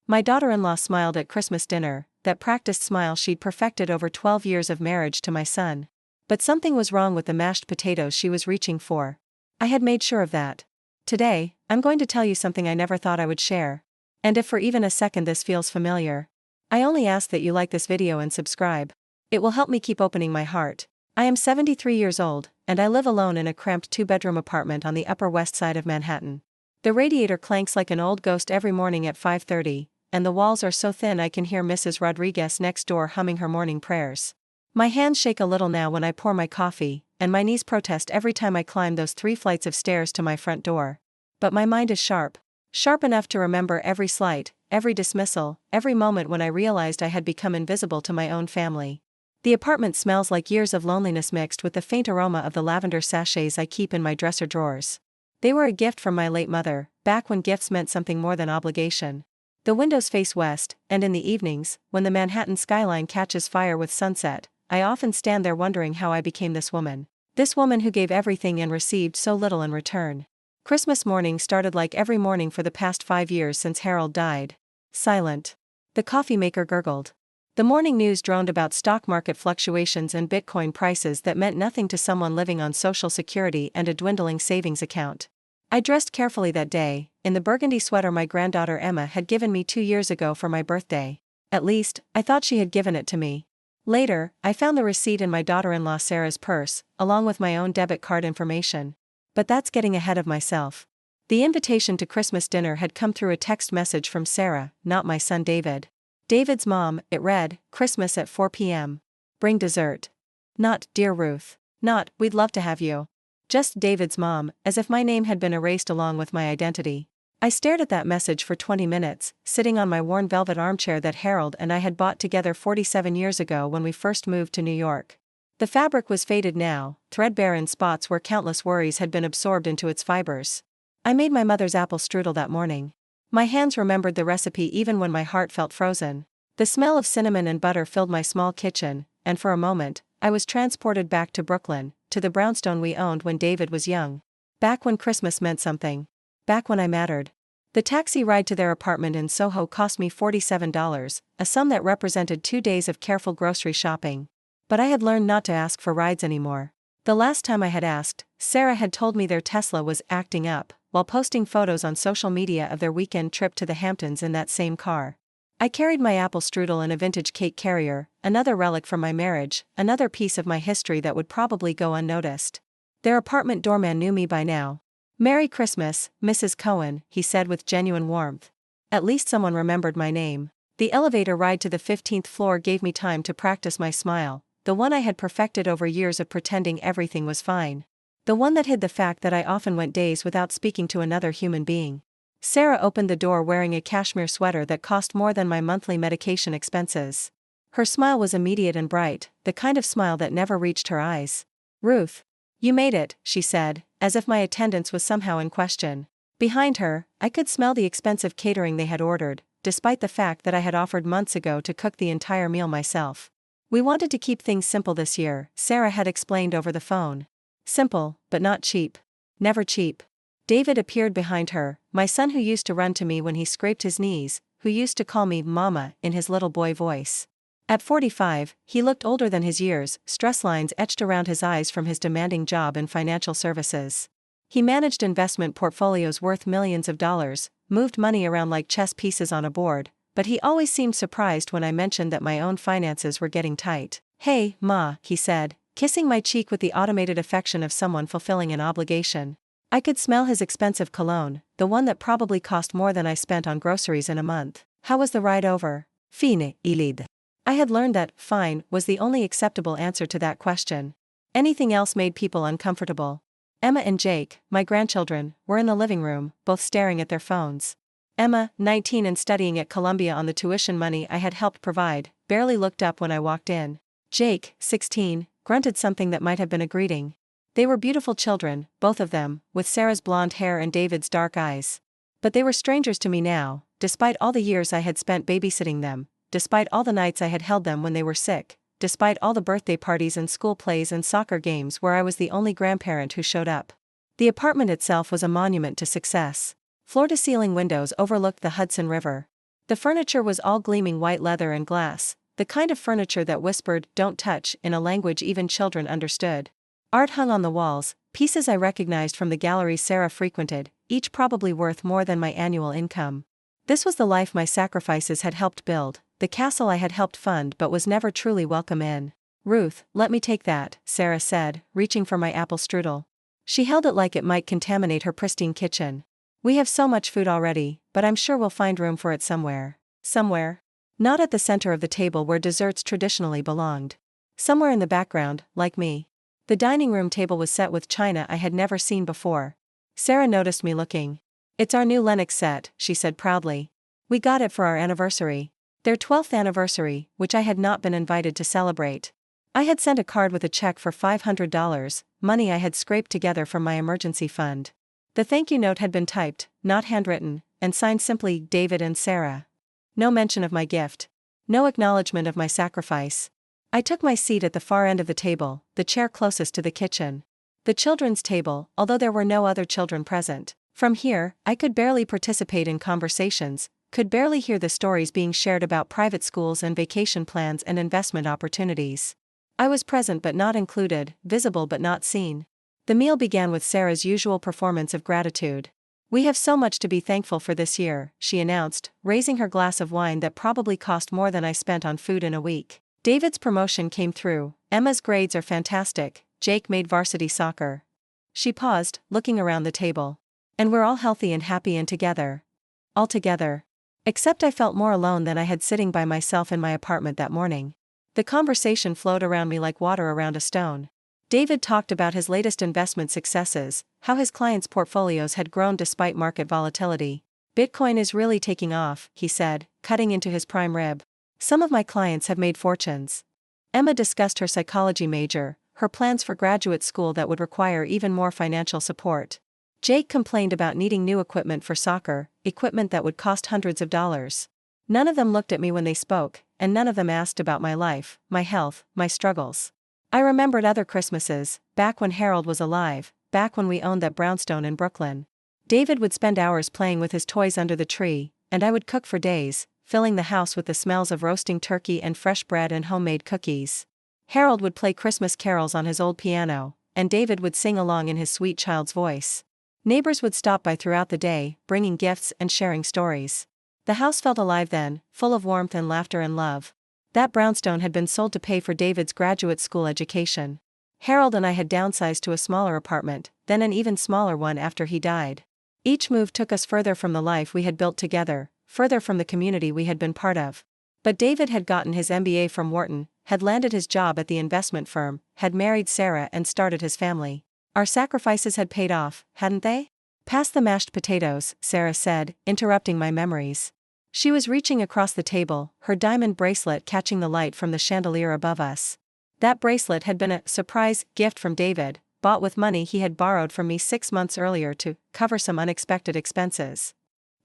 My daughter-in-law smiled at Christmas dinner, that practiced smile she'd perfected over 12 years of marriage to my son. But something was wrong with the mashed potatoes she was reaching for. I had made sure of that. Today, I'm going to tell you something I never thought I would share. And if for even a second this feels familiar, I only ask that you like this video and subscribe. It will help me keep opening my heart. I am 73 years old, and I live alone in a cramped 2-bedroom apartment on the Upper West Side of Manhattan. The radiator clanks like an old ghost every morning at 5:30, and the walls are so thin I can hear Mrs. Rodriguez next door humming her morning prayers. My hands shake a little now when I pour my coffee, and my knees protest every time I climb those 3 flights of stairs to my front door. But my mind is sharp. Sharp enough to remember every slight, every dismissal, every moment when I realized I had become invisible to my own family. The apartment smells like years of loneliness mixed with the faint aroma of the lavender sachets I keep in my dresser drawers. They were a gift from my late mother, back when gifts meant something more than obligation. The windows face west, and in the evenings, when the Manhattan skyline catches fire with sunset, I often stand there wondering how I became this woman. This woman who gave everything and received so little in return. Christmas morning started like every morning for the past 5 years since Harold died. Silent. The coffee maker gurgled. The morning news droned about stock market fluctuations and Bitcoin prices that meant nothing to someone living on Social Security and a dwindling savings account. I dressed carefully that day, in the burgundy sweater my granddaughter Emma had given me 2 years ago for my birthday. At least, I thought she had given it to me. Later, I found the receipt in my daughter-in-law Sarah's purse, along with my own debit card information. But that's getting ahead of myself. The invitation to Christmas dinner had come through a text message from Sarah, not my son David. David's mom, it read, Christmas at 4 p.m. Bring dessert. Not, dear Ruth. Not, we'd love to have you. Just David's mom, as if my name had been erased along with my identity. I stared at that message for 20 minutes, sitting on my worn velvet armchair that Harold and I had bought together 47 years ago when we first moved to New York. The fabric was faded now, threadbare in spots where countless worries had been absorbed into its fibers. I made my mother's apple strudel that morning. My hands remembered the recipe even when my heart felt frozen. The smell of cinnamon and butter filled my small kitchen, and for a moment, I was transported back to Brooklyn, to the brownstone we owned when David was young. Back when Christmas meant something. Back when I mattered. The taxi ride to their apartment in Soho cost me $47, a sum that represented 2 days of careful grocery shopping. But I had learned not to ask for rides anymore. The last time I had asked, Sarah had told me their Tesla was acting up, while posting photos on social media of their weekend trip to the Hamptons in that same car. I carried my apple strudel in a vintage cake carrier, another relic from my marriage, another piece of my history that would probably go unnoticed. Their apartment doorman knew me by now. Merry Christmas, Mrs. Cohen, he said with genuine warmth. At least someone remembered my name. The elevator ride to the 15th floor gave me time to practice my smile, the one I had perfected over years of pretending everything was fine. The one that hid the fact that I often went days without speaking to another human being. Sarah opened the door wearing a cashmere sweater that cost more than my monthly medication expenses. Her smile was immediate and bright, the kind of smile that never reached her eyes. Ruth. You made it, she said, as if my attendance was somehow in question. Behind her, I could smell the expensive catering they had ordered, despite the fact that I had offered months ago to cook the entire meal myself. We wanted to keep things simple this year, Sarah had explained over the phone. Simple, but not cheap. Never cheap. David appeared behind her, my son who used to run to me when he scraped his knees, who used to call me Mama in his little boy voice. At 45, he looked older than his years, stress lines etched around his eyes from his demanding job in financial services. He managed investment portfolios worth millions of dollars, moved money around like chess pieces on a board, but he always seemed surprised when I mentioned that my own finances were getting tight. Hey, Ma, he said, kissing my cheek with the automated affection of someone fulfilling an obligation. I could smell his expensive cologne, the one that probably cost more than I spent on groceries in a month. How was the ride over? Fine, Ilid. I had learned that, fine, was the only acceptable answer to that question. Anything else made people uncomfortable. Emma and Jake, my grandchildren, were in the living room, both staring at their phones. Emma, 19 and studying at Columbia on the tuition money I had helped provide, barely looked up when I walked in. Jake, 16, grunted something that might have been a greeting. They were beautiful children, both of them, with Sarah's blonde hair and David's dark eyes. But they were strangers to me now, despite all the years I had spent babysitting them, despite all the nights I had held them when they were sick, despite all the birthday parties and school plays and soccer games where I was the only grandparent who showed up. The apartment itself was a monument to success. Floor-to-ceiling windows overlooked the Hudson River. The furniture was all gleaming white leather and glass, the kind of furniture that whispered, "Don't touch," in a language even children understood. Art hung on the walls, pieces I recognized from the galleries Sarah frequented, each probably worth more than my annual income. This was the life my sacrifices had helped build, the castle I had helped fund but was never truly welcome in. "Ruth, let me take that," Sarah said, reaching for my apple strudel. She held it like it might contaminate her pristine kitchen. "We have so much food already, but I'm sure we'll find room for it somewhere." Somewhere? Not at the center of the table where desserts traditionally belonged. Somewhere in the background, like me. The dining room table was set with china I had never seen before. Sarah noticed me looking. "It's our new Lenox set," she said proudly. "We got it for our anniversary." Their 12th anniversary, which I had not been invited to celebrate. I had sent a card with a check for $500, money I had scraped together from my emergency fund. The thank you note had been typed, not handwritten, and signed simply David and Sarah. No mention of my gift. No acknowledgement of my sacrifice. I took my seat at the far end of the table, the chair closest to the kitchen. The children's table, although there were no other children present. From here, I could barely participate in conversations, could barely hear the stories being shared about private schools and vacation plans and investment opportunities. I was present but not included, visible but not seen. The meal began with Sarah's usual performance of gratitude. "We have so much to be thankful for this year," she announced, raising her glass of wine that probably cost more than I spent on food in a week. "David's promotion came through, Emma's grades are fantastic, Jake made varsity soccer." She paused, looking around the table. "And we're all healthy and happy and together. All together." Except I felt more alone than I had sitting by myself in my apartment that morning. The conversation flowed around me like water around a stone. David talked about his latest investment successes, how his clients' portfolios had grown despite market volatility. "Bitcoin is really taking off," he said, cutting into his prime rib. "Some of my clients have made fortunes." Emma discussed her psychology major, her plans for graduate school that would require even more financial support. Jake complained about needing new equipment for soccer, equipment that would cost hundreds of dollars. None of them looked at me when they spoke, and none of them asked about my life, my health, my struggles. I remembered other Christmases, back when Harold was alive, back when we owned that brownstone in Brooklyn. David would spend hours playing with his toys under the tree, and I would cook for days, filling the house with the smells of roasting turkey and fresh bread and homemade cookies. Harold would play Christmas carols on his old piano, and David would sing along in his sweet child's voice. Neighbors would stop by throughout the day, bringing gifts and sharing stories. The house felt alive then, full of warmth and laughter and love. That brownstone had been sold to pay for David's graduate school education. Harold and I had downsized to a smaller apartment, then an even smaller one after he died. Each move took us further from the life we had built together, further from the community we had been part of. But David had gotten his MBA from Wharton, had landed his job at the investment firm, had married Sarah and started his family. Our sacrifices had paid off, hadn't they? "Pass the mashed potatoes," Sarah said, interrupting my memories. She was reaching across the table, her diamond bracelet catching the light from the chandelier above us. That bracelet had been a surprise gift from David, bought with money he had borrowed from me 6 months earlier to cover some unexpected expenses.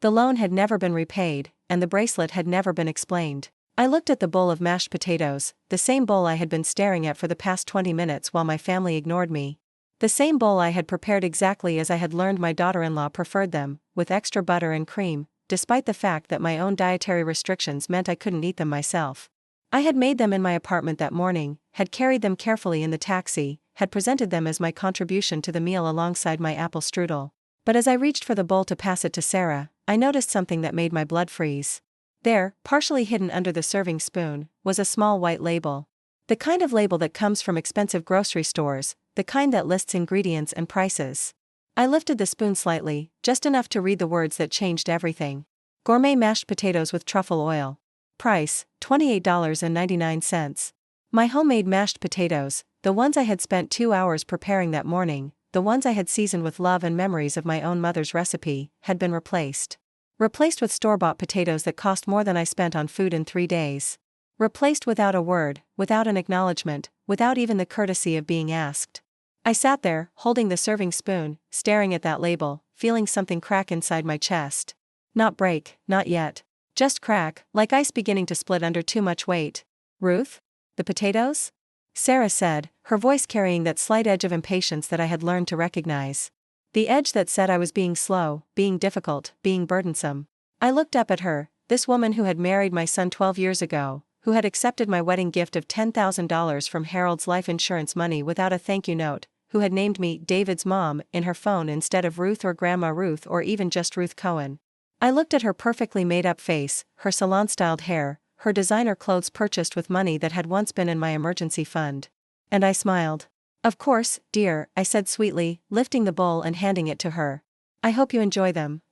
The loan had never been repaid, and the bracelet had never been explained. I looked at the bowl of mashed potatoes, the same bowl I had been staring at for the past 20 minutes while my family ignored me. The same bowl I had prepared exactly as I had learned my daughter-in-law preferred them, with extra butter and cream, despite the fact that my own dietary restrictions meant I couldn't eat them myself. I had made them in my apartment that morning, had carried them carefully in the taxi, had presented them as my contribution to the meal alongside my apple strudel. But as I reached for the bowl to pass it to Sarah, I noticed something that made my blood freeze. There, partially hidden under the serving spoon, was a small white label. The kind of label that comes from expensive grocery stores, the kind that lists ingredients and prices. I lifted the spoon slightly, just enough to read the words that changed everything. Gourmet mashed potatoes with truffle oil. Price, $28.99. My homemade mashed potatoes, the ones I had spent 2 hours preparing that morning, the ones I had seasoned with love and memories of my own mother's recipe, had been replaced. Replaced with store-bought potatoes that cost more than I spent on food in 3 days. Replaced without a word, without an acknowledgement, without even the courtesy of being asked. I sat there, holding the serving spoon, staring at that label, feeling something crack inside my chest. Not break, not yet. Just crack, like ice beginning to split under too much weight. "Ruth? The potatoes?" Sarah said, her voice carrying that slight edge of impatience that I had learned to recognize. The edge that said I was being slow, being difficult, being burdensome. I looked up at her, this woman who had married my son 12 years ago, who had accepted my wedding gift of $10,000 from Harold's life insurance money without a thank you note, who had named me David's mom in her phone instead of Ruth or Grandma Ruth or even just Ruth Cohen. I looked at her perfectly made-up face, her salon-styled hair, her designer clothes purchased with money that had once been in my emergency fund. And I smiled. "Of course, dear," I said sweetly, lifting the bowl and handing it to her. "I hope you enjoy them."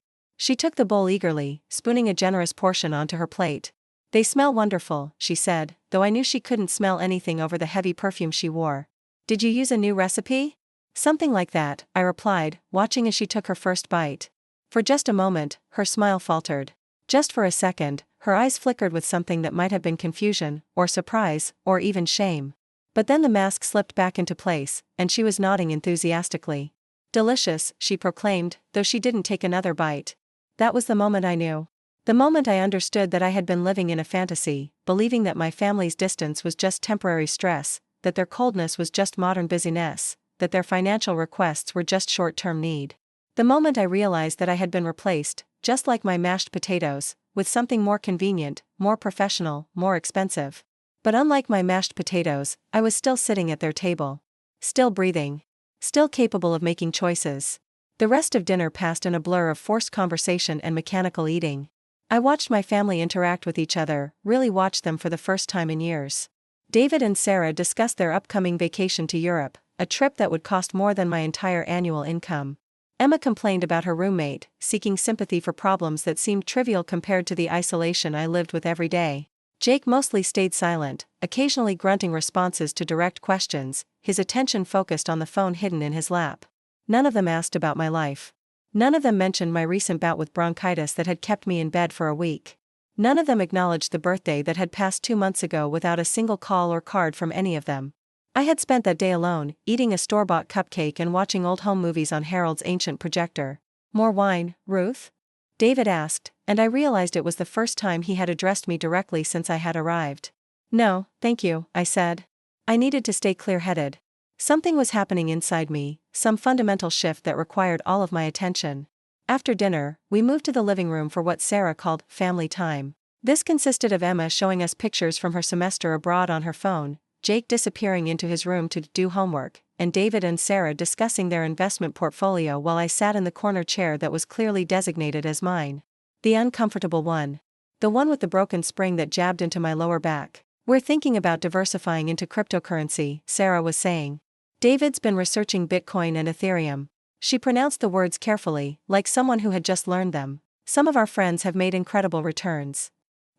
She took the bowl eagerly, spooning a generous portion onto her plate. "They smell wonderful," she said, though I knew she couldn't smell anything over the heavy perfume she wore. "Did you use a new recipe?" "Something like that," I replied, watching as she took her first bite. For just a moment, her smile faltered. Just for a second, her eyes flickered with something that might have been confusion, or surprise, or even shame. But then the mask slipped back into place, and she was nodding enthusiastically. "Delicious," she proclaimed, though she didn't take another bite. That was the moment I knew. The moment I understood that I had been living in a fantasy, believing that my family's distance was just temporary stress, that their coldness was just modern busyness, that their financial requests were just short-term need. The moment I realized that I had been replaced, just like my mashed potatoes, with something more convenient, more professional, more expensive. But unlike my mashed potatoes, I was still sitting at their table. Still breathing. Still capable of making choices. The rest of dinner passed in a blur of forced conversation and mechanical eating. I watched my family interact with each other, really watched them for the first time in years. David and Sarah discussed their upcoming vacation to Europe, a trip that would cost more than my entire annual income. Emma complained about her roommate, seeking sympathy for problems that seemed trivial compared to the isolation I lived with every day. Jake mostly stayed silent, occasionally grunting responses to direct questions, his attention focused on the phone hidden in his lap. None of them asked about my life. None of them mentioned my recent bout with bronchitis that had kept me in bed for a week. None of them acknowledged the birthday that had passed 2 months ago without a single call or card from any of them. I had spent that day alone, eating a store-bought cupcake and watching old home movies on Harold's ancient projector. "More wine, Ruth?" David asked, and I realized it was the first time he had addressed me directly since I had arrived. "No, thank you," I said. I needed to stay clear-headed. Something was happening inside me, some fundamental shift that required all of my attention. After dinner, we moved to the living room for what Sarah called family time. This consisted of Emma showing us pictures from her semester abroad on her phone, Jake disappearing into his room to do homework, and David and Sarah discussing their investment portfolio while I sat in the corner chair that was clearly designated as mine. The uncomfortable one. The one with the broken spring that jabbed into my lower back. "We're thinking about diversifying into cryptocurrency," Sarah was saying. "David's been researching Bitcoin and Ethereum." She pronounced the words carefully, like someone who had just learned them. "Some of our friends have made incredible returns."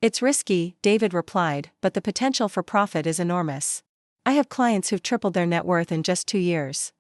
"It's risky," David replied, "but the potential for profit is enormous. I have clients who've tripled their net worth in just 2 years."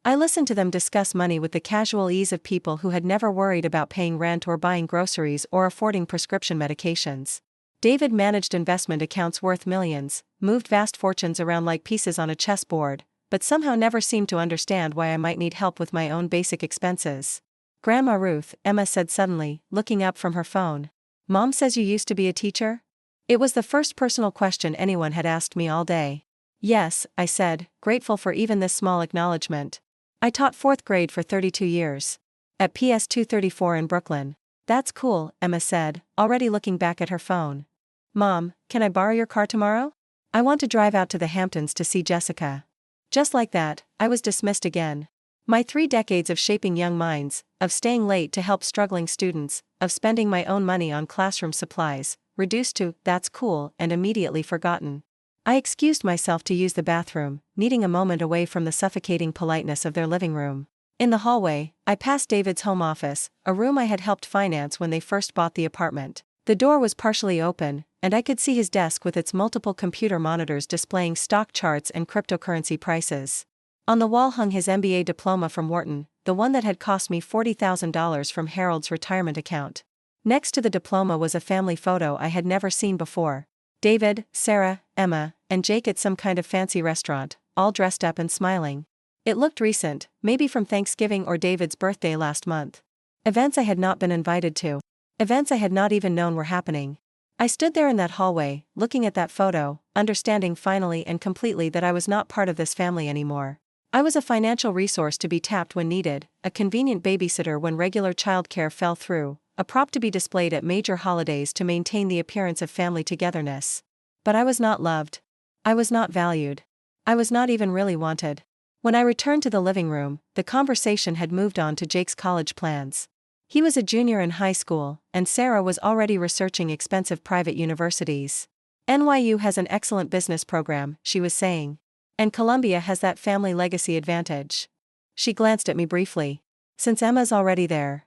I listened to them discuss money with the casual ease of people who had never worried about paying rent or buying groceries or affording prescription medications. David managed investment accounts worth millions, moved vast fortunes around like pieces on a chessboard, but somehow never seemed to understand why I might need help with my own basic expenses. "Grandma Ruth," Emma said suddenly, looking up from her phone. "Mom says you used to be a teacher?" It was the first personal question anyone had asked me all day. "Yes," I said, grateful for even this small acknowledgement. "I taught 4th grade for 32 years. At PS 234 in Brooklyn." "That's cool," Emma said, already looking back at her phone. "Mom, can I borrow your car tomorrow? I want to drive out to the Hamptons to see Jessica." Just like that, I was dismissed again. My 3 decades of shaping young minds, of staying late to help struggling students, of spending my own money on classroom supplies, reduced to, "That's cool," and immediately forgotten. I excused myself to use the bathroom, needing a moment away from the suffocating politeness of their living room. In the hallway, I passed David's home office, a room I had helped finance when they first bought the apartment. The door was partially open, and I could see his desk with its multiple computer monitors displaying stock charts and cryptocurrency prices. On the wall hung his MBA diploma from Wharton, the one that had cost me $40,000 from Harold's retirement account. Next to the diploma was a family photo I had never seen before. David, Sarah, Emma, and Jake at some kind of fancy restaurant, all dressed up and smiling. It looked recent, maybe from Thanksgiving or David's birthday last month. Events I had not been invited to. Events I had not even known were happening. I stood there in that hallway, looking at that photo, understanding finally and completely that I was not part of this family anymore. I was a financial resource to be tapped when needed, a convenient babysitter when regular childcare fell through, a prop to be displayed at major holidays to maintain the appearance of family togetherness. But I was not loved. I was not valued. I was not even really wanted. When I returned to the living room, the conversation had moved on to Jake's college plans. He was a junior in high school, and Sarah was already researching expensive private universities. NYU has an excellent business program, she was saying. And Columbia has that family legacy advantage. She glanced at me briefly. Since Emma's already there.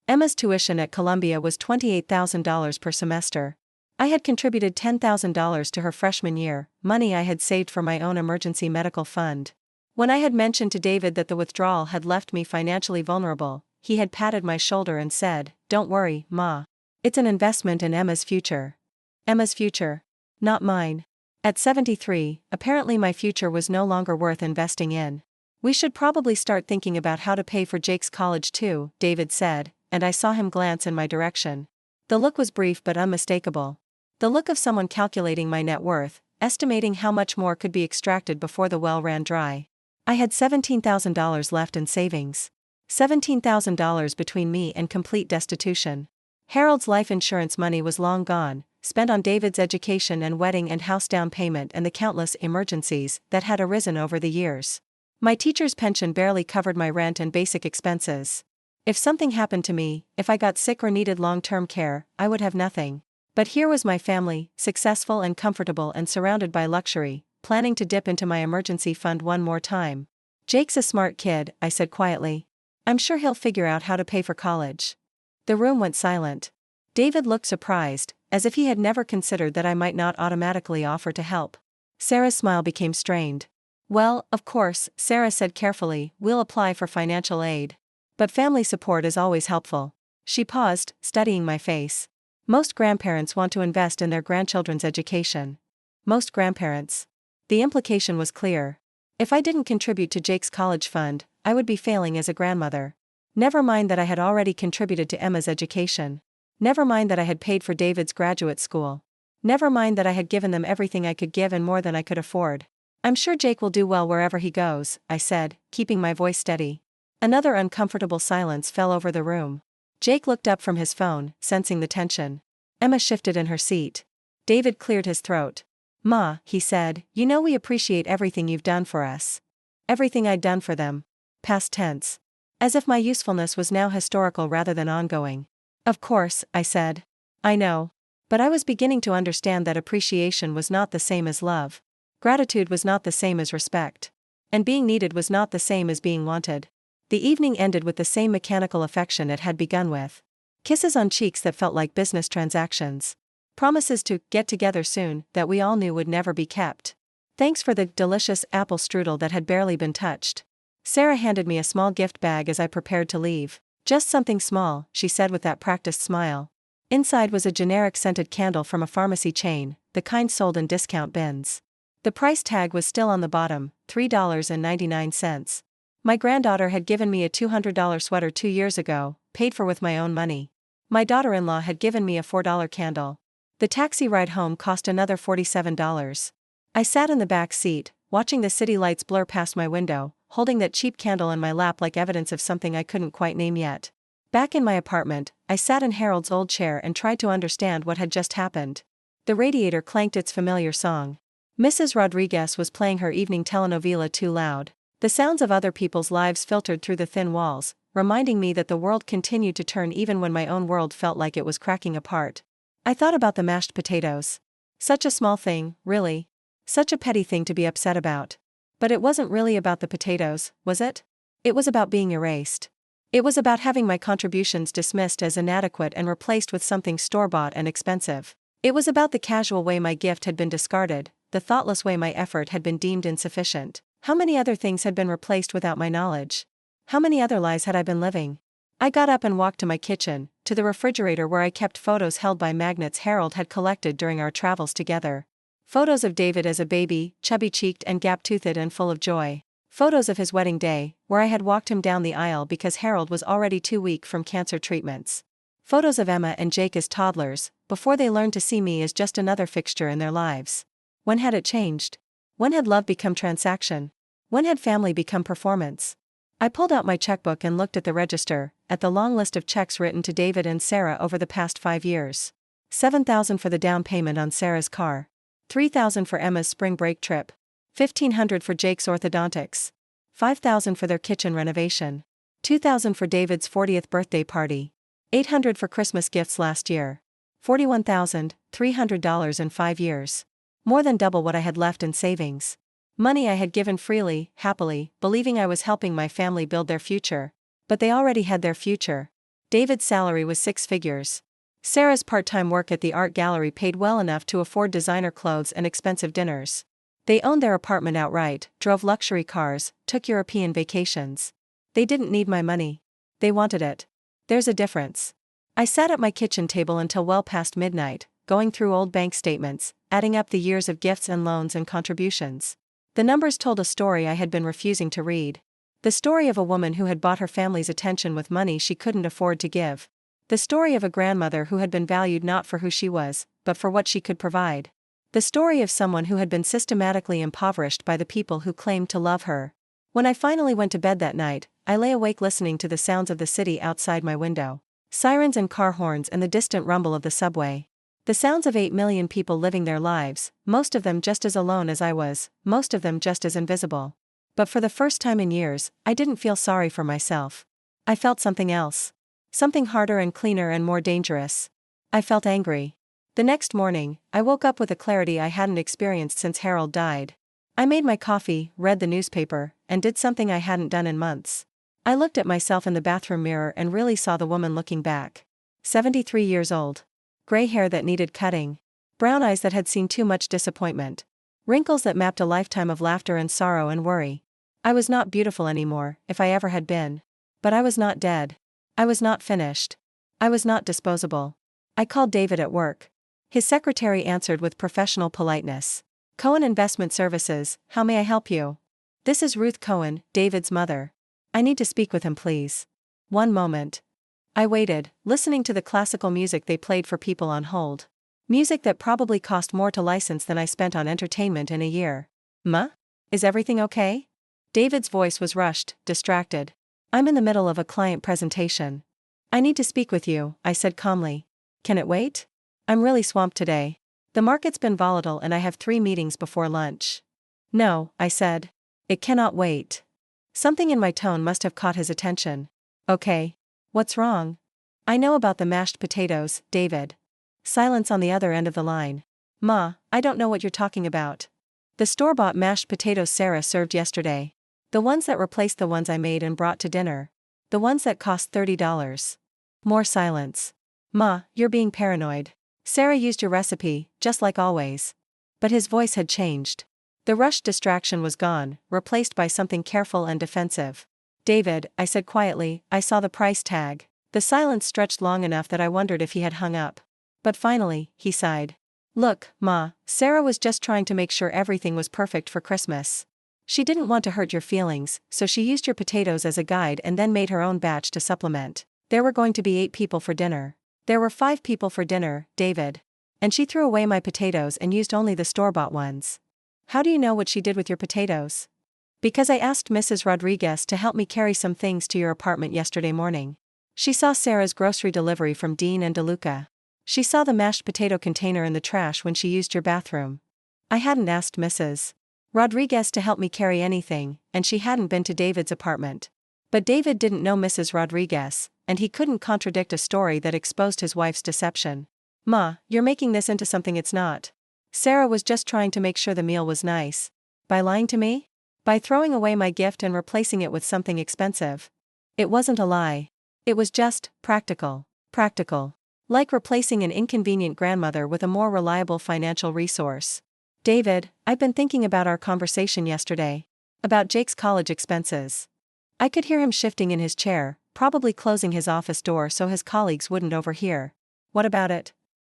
Emma's tuition at Columbia was $28,000 per semester. I had contributed $10,000 to her freshman year, money I had saved for my own emergency medical fund. When I had mentioned to David that the withdrawal had left me financially vulnerable, he had patted my shoulder and said, "Don't worry, Ma. It's an investment in Emma's future." Emma's future. Not mine. At 73, apparently my future was no longer worth investing in. "We should probably start thinking about how to pay for Jake's college too," David said, and I saw him glance in my direction. The look was brief but unmistakable. The look of someone calculating my net worth, estimating how much more could be extracted before the well ran dry. I had $17,000 left in savings. $17,000 between me and complete destitution. Harold's life insurance money was long gone, spent on David's education and wedding and house down payment and the countless emergencies that had arisen over the years. My teacher's pension barely covered my rent and basic expenses. If something happened to me, if I got sick or needed long-term care, I would have nothing. But here was my family, successful and comfortable and surrounded by luxury, planning to dip into my emergency fund one more time. "Jake's a smart kid," I said quietly. "I'm sure he'll figure out how to pay for college." The room went silent. David looked surprised, as if he had never considered that I might not automatically offer to help. Sarah's smile became strained. "Well, of course," Sarah said carefully, "we'll apply for financial aid. But family support is always helpful." She paused, studying my face. "Most grandparents want to invest in their grandchildren's education." Most grandparents. The implication was clear. If I didn't contribute to Jake's college fund, I would be failing as a grandmother. Never mind that I had already contributed to Emma's education. Never mind that I had paid for David's graduate school. Never mind that I had given them everything I could give and more than I could afford. "I'm sure Jake will do well wherever he goes," I said, keeping my voice steady. Another uncomfortable silence fell over the room. Jake looked up from his phone, sensing the tension. Emma shifted in her seat. David cleared his throat. "Ma," he said, "you know we appreciate everything you've done for us." Everything I'd done for them. Past tense. As if my usefulness was now historical rather than ongoing. "Of course," I said. "I know." But I was beginning to understand that appreciation was not the same as love. Gratitude was not the same as respect. And being needed was not the same as being wanted. The evening ended with the same mechanical affection it had begun with. Kisses on cheeks that felt like business transactions. Promises to get together soon that we all knew would never be kept. Thanks for the delicious apple strudel that had barely been touched. Sarah handed me a small gift bag as I prepared to leave. "Just something small," she said with that practiced smile. Inside was a generic scented candle from a pharmacy chain, the kind sold in discount bins. The price tag was still on the bottom, $3.99. My granddaughter had given me a $200 sweater 2 years ago, paid for with my own money. My daughter-in-law had given me a $4 candle. The taxi ride home cost another $47. I sat in the back seat, watching the city lights blur past my window, holding that cheap candle in my lap like evidence of something I couldn't quite name yet. Back in my apartment, I sat in Harold's old chair and tried to understand what had just happened. The radiator clanked its familiar song. Mrs. Rodriguez was playing her evening telenovela too loud. The sounds of other people's lives filtered through the thin walls, reminding me that the world continued to turn even when my own world felt like it was cracking apart. I thought about the mashed potatoes. Such a small thing, really. Such a petty thing to be upset about. But it wasn't really about the potatoes, was it? It was about being erased. It was about having my contributions dismissed as inadequate and replaced with something store-bought and expensive. It was about the casual way my gift had been discarded, the thoughtless way my effort had been deemed insufficient. How many other things had been replaced without my knowledge? How many other lies had I been living? I got up and walked to my kitchen, to the refrigerator where I kept photos held by magnets Harold had collected during our travels together. Photos of David as a baby, chubby-cheeked and gap-toothed and full of joy. Photos of his wedding day, where I had walked him down the aisle because Harold was already too weak from cancer treatments. Photos of Emma and Jake as toddlers, before they learned to see me as just another fixture in their lives. When had it changed? When had love become transaction? When had family become performance? I pulled out my checkbook and looked at the register, at the long list of checks written to David and Sarah over the past 5 years. $7,000 for the down payment on Sarah's car. $3,000 for Emma's spring break trip. $1,500 for Jake's orthodontics. $5,000 for their kitchen renovation. $2,000 for David's 40th birthday party. $800 for Christmas gifts last year. $41,300 in 5 years. More than double what I had left in savings. Money I had given freely, happily, believing I was helping my family build their future. But they already had their future. David's salary was 6 figures. Sarah's part-time work at the art gallery paid well enough to afford designer clothes and expensive dinners. They owned their apartment outright, drove luxury cars, took European vacations. They didn't need my money. They wanted it. There's a difference. I sat at my kitchen table until well past midnight, going through old bank statements, adding up the years of gifts and loans and contributions. The numbers told a story I had been refusing to read. The story of a woman who had bought her family's attention with money she couldn't afford to give. The story of a grandmother who had been valued not for who she was, but for what she could provide. The story of someone who had been systematically impoverished by the people who claimed to love her. When I finally went to bed that night, I lay awake listening to the sounds of the city outside my window. Sirens and car horns and the distant rumble of the subway. The sounds of 8 million people living their lives, most of them just as alone as I was, most of them just as invisible. But for the first time in years, I didn't feel sorry for myself. I felt something else. Something harder and cleaner and more dangerous. I felt angry. The next morning, I woke up with a clarity I hadn't experienced since Harold died. I made my coffee, read the newspaper, and did something I hadn't done in months. I looked at myself in the bathroom mirror and really saw the woman looking back. 73 years old. Gray hair that needed cutting. Brown eyes that had seen too much disappointment. Wrinkles that mapped a lifetime of laughter and sorrow and worry. I was not beautiful anymore, if I ever had been. But I was not dead. I was not finished. I was not disposable. I called David at work. His secretary answered with professional politeness. Cohen Investment Services, how may I help you? This is Ruth Cohen, David's mother. I need to speak with him, please. One moment. I waited, listening to the classical music they played for people on hold. Music that probably cost more to license than I spent on entertainment in a year. Ma? Is everything okay? David's voice was rushed, distracted. I'm in the middle of a client presentation. I need to speak with you, I said calmly. Can it wait? I'm really swamped today. The market's been volatile and I have 3 meetings before lunch. No, I said. It cannot wait. Something in my tone must have caught his attention. Okay. What's wrong? I know about the mashed potatoes, David. Silence on the other end of the line. Ma, I don't know what you're talking about. The store-bought mashed potatoes Sarah served yesterday. The ones that replaced the ones I made and brought to dinner. The ones that cost $30. More silence. Ma, you're being paranoid. Sarah used your recipe, just like always. But his voice had changed. The rushed distraction was gone, replaced by something careful and defensive. David, I said quietly, I saw the price tag. The silence stretched long enough that I wondered if he had hung up. But finally, he sighed. Look, Ma, Sarah was just trying to make sure everything was perfect for Christmas. She didn't want to hurt your feelings, so she used your potatoes as a guide and then made her own batch to supplement. There were going to be 8 people for dinner. There were 5 people for dinner, David. And she threw away my potatoes and used only the store-bought ones. How do you know what she did with your potatoes? Because I asked Mrs. Rodriguez to help me carry some things to your apartment yesterday morning. She saw Sarah's grocery delivery from Dean and DeLuca. She saw the mashed potato container in the trash when she used your bathroom. I hadn't asked Mrs. Rodriguez to help me carry anything, and she hadn't been to David's apartment. But David didn't know Mrs. Rodriguez, and he couldn't contradict a story that exposed his wife's deception. Ma, you're making this into something it's not. Sarah was just trying to make sure the meal was nice. By lying to me? By throwing away my gift and replacing it with something expensive. It wasn't a lie. It was just practical. Practical. Like replacing an inconvenient grandmother with a more reliable financial resource. David, I've been thinking about our conversation yesterday. About Jake's college expenses. I could hear him shifting in his chair, probably closing his office door so his colleagues wouldn't overhear. What about it?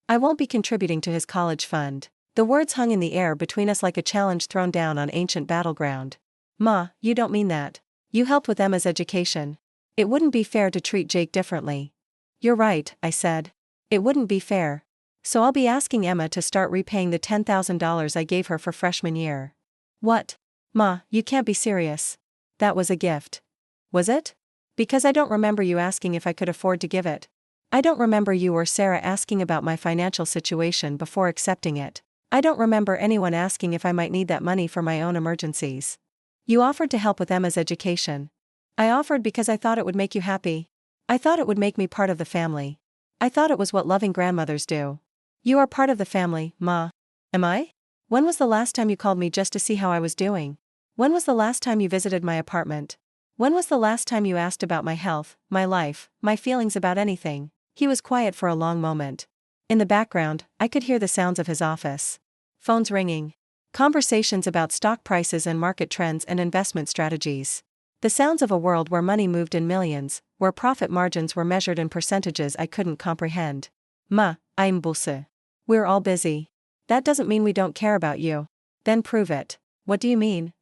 I won't be contributing to his college fund. The words hung in the air between us like a challenge thrown down on ancient battleground. Ma, you don't mean that. You helped with Emma's education. It wouldn't be fair to treat Jake differently. You're right, I said. It wouldn't be fair. So I'll be asking Emma to start repaying the $10,000 I gave her for freshman year. What? Ma, you can't be serious. That was a gift. Was it? Because I don't remember you asking if I could afford to give it. I don't remember you or Sarah asking about my financial situation before accepting it. I don't remember anyone asking if I might need that money for my own emergencies. You offered to help with Emma's education. I offered because I thought it would make you happy. I thought it would make me part of the family. I thought it was what loving grandmothers do. You are part of the family, Ma. Am I? When was the last time you called me just to see how I was doing? When was the last time you visited my apartment? When was the last time you asked about my health, my life, my feelings about anything? He was quiet for a long moment. In the background, I could hear the sounds of his office. Phones ringing. Conversations about stock prices and market trends and investment strategies. The sounds of a world where money moved in millions, where profit margins were measured in percentages I couldn't comprehend. Ma, I'm bullse. We're all busy. That doesn't mean we don't care about you. Then prove it. What do you mean?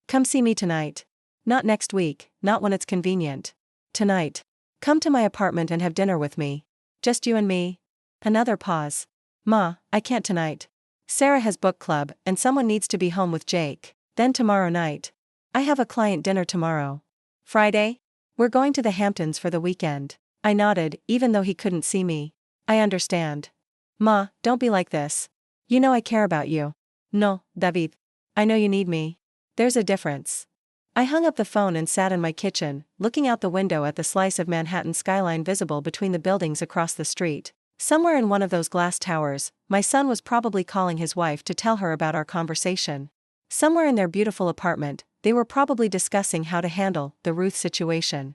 Come see me tonight. Not next week, not when it's convenient. Tonight. Come to my apartment and have dinner with me. Just you and me. Another pause. Ma, I can't tonight. Sarah has book club and someone needs to be home with Jake. Then tomorrow night. I have a client dinner tomorrow. Friday? We're going to the Hamptons for the weekend. I nodded, even though he couldn't see me. I understand. Ma, don't be like this. You know I care about you. No, David. I know you need me. There's a difference. I hung up the phone and sat in my kitchen, looking out the window at the slice of Manhattan skyline visible between the buildings across the street. Somewhere in one of those glass towers, my son was probably calling his wife to tell her about our conversation. Somewhere in their beautiful apartment, they were probably discussing how to handle the Ruth situation.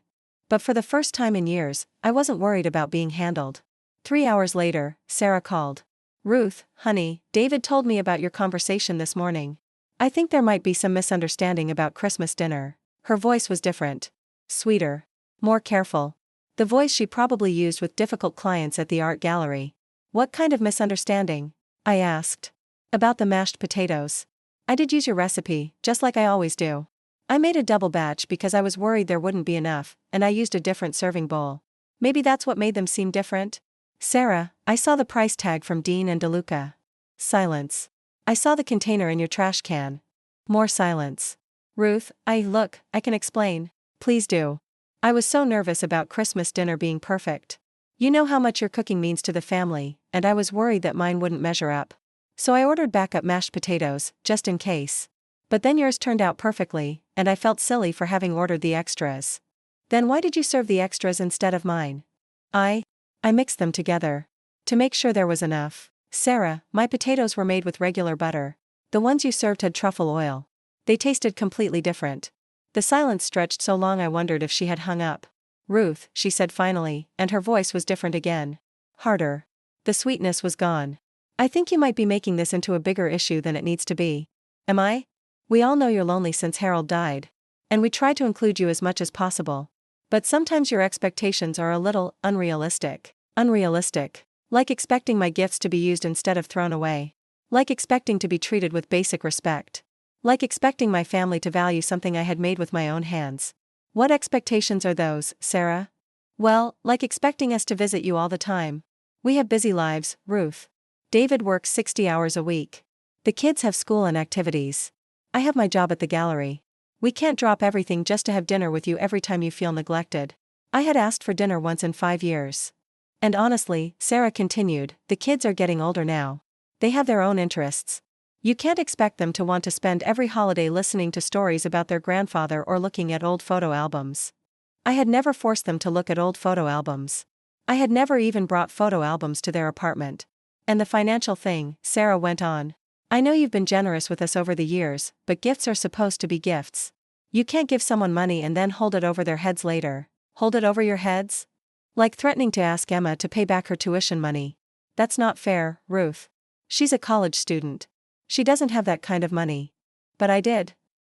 But for the first time in years, I wasn't worried about being handled. 3 hours later, Sarah called. Ruth, honey, David told me about your conversation this morning. I think there might be some misunderstanding about Christmas dinner. Her voice was different. Sweeter. More careful. The voice she probably used with difficult clients at the art gallery. What kind of misunderstanding? I asked. About the mashed potatoes. I did use your recipe, just like I always do. I made a double batch because I was worried there wouldn't be enough, and I used a different serving bowl. Maybe that's what made them seem different? Sarah, I saw the price tag from Dean and DeLuca. Silence. I saw the container in your trash can. More silence. Ruth, I can explain. Please do. I was so nervous about Christmas dinner being perfect. You know how much your cooking means to the family, and I was worried that mine wouldn't measure up. So I ordered backup mashed potatoes, just in case. But then yours turned out perfectly, and I felt silly for having ordered the extras. Then why did you serve the extras instead of mine? I mixed them together. To make sure there was enough. Sarah, my potatoes were made with regular butter. The ones you served had truffle oil. They tasted completely different. The silence stretched so long I wondered if she had hung up. Ruth, she said finally, and her voice was different again. Harder. The sweetness was gone. I think you might be making this into a bigger issue than it needs to be. Am I? We all know you're lonely since Harold died. And we try to include you as much as possible. But sometimes your expectations are a little unrealistic. Unrealistic. Like expecting my gifts to be used instead of thrown away. Like expecting to be treated with basic respect. Like expecting my family to value something I had made with my own hands. What expectations are those, Sarah? Well, like expecting us to visit you all the time. We have busy lives, Ruth. David works 60 hours a week. The kids have school and activities. I have my job at the gallery. We can't drop everything just to have dinner with you every time you feel neglected. I had asked for dinner once in 5 years. And honestly, Sarah continued, the kids are getting older now. They have their own interests. You can't expect them to want to spend every holiday listening to stories about their grandfather or looking at old photo albums. I had never forced them to look at old photo albums. I had never even brought photo albums to their apartment. And the financial thing, Sarah went on. I know you've been generous with us over the years, but gifts are supposed to be gifts. You can't give someone money and then hold it over their heads later. Hold it over your heads? Like threatening to ask Emma to pay back her tuition money. That's not fair, Ruth. She's a college student. She doesn't have that kind of money. But I did.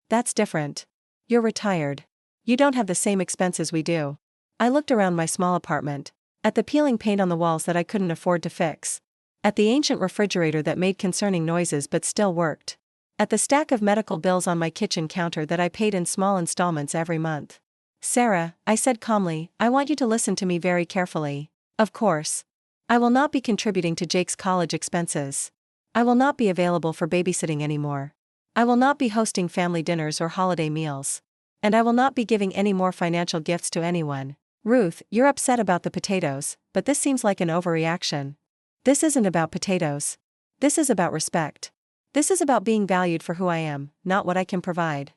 That's different. You're retired. You don't have the same expenses we do. I looked around my small apartment. At the peeling paint on the walls that I couldn't afford to fix. At the ancient refrigerator that made concerning noises but still worked. At the stack of medical bills on my kitchen counter that I paid in small installments every month. Sarah, I said calmly, I want you to listen to me very carefully. Of course. I will not be contributing to Jake's college expenses. I will not be available for babysitting anymore. I will not be hosting family dinners or holiday meals. And I will not be giving any more financial gifts to anyone. Ruth, you're upset about the potatoes, but this seems like an overreaction. This isn't about potatoes. This is about respect. This is about being valued for who I am, not what I can provide.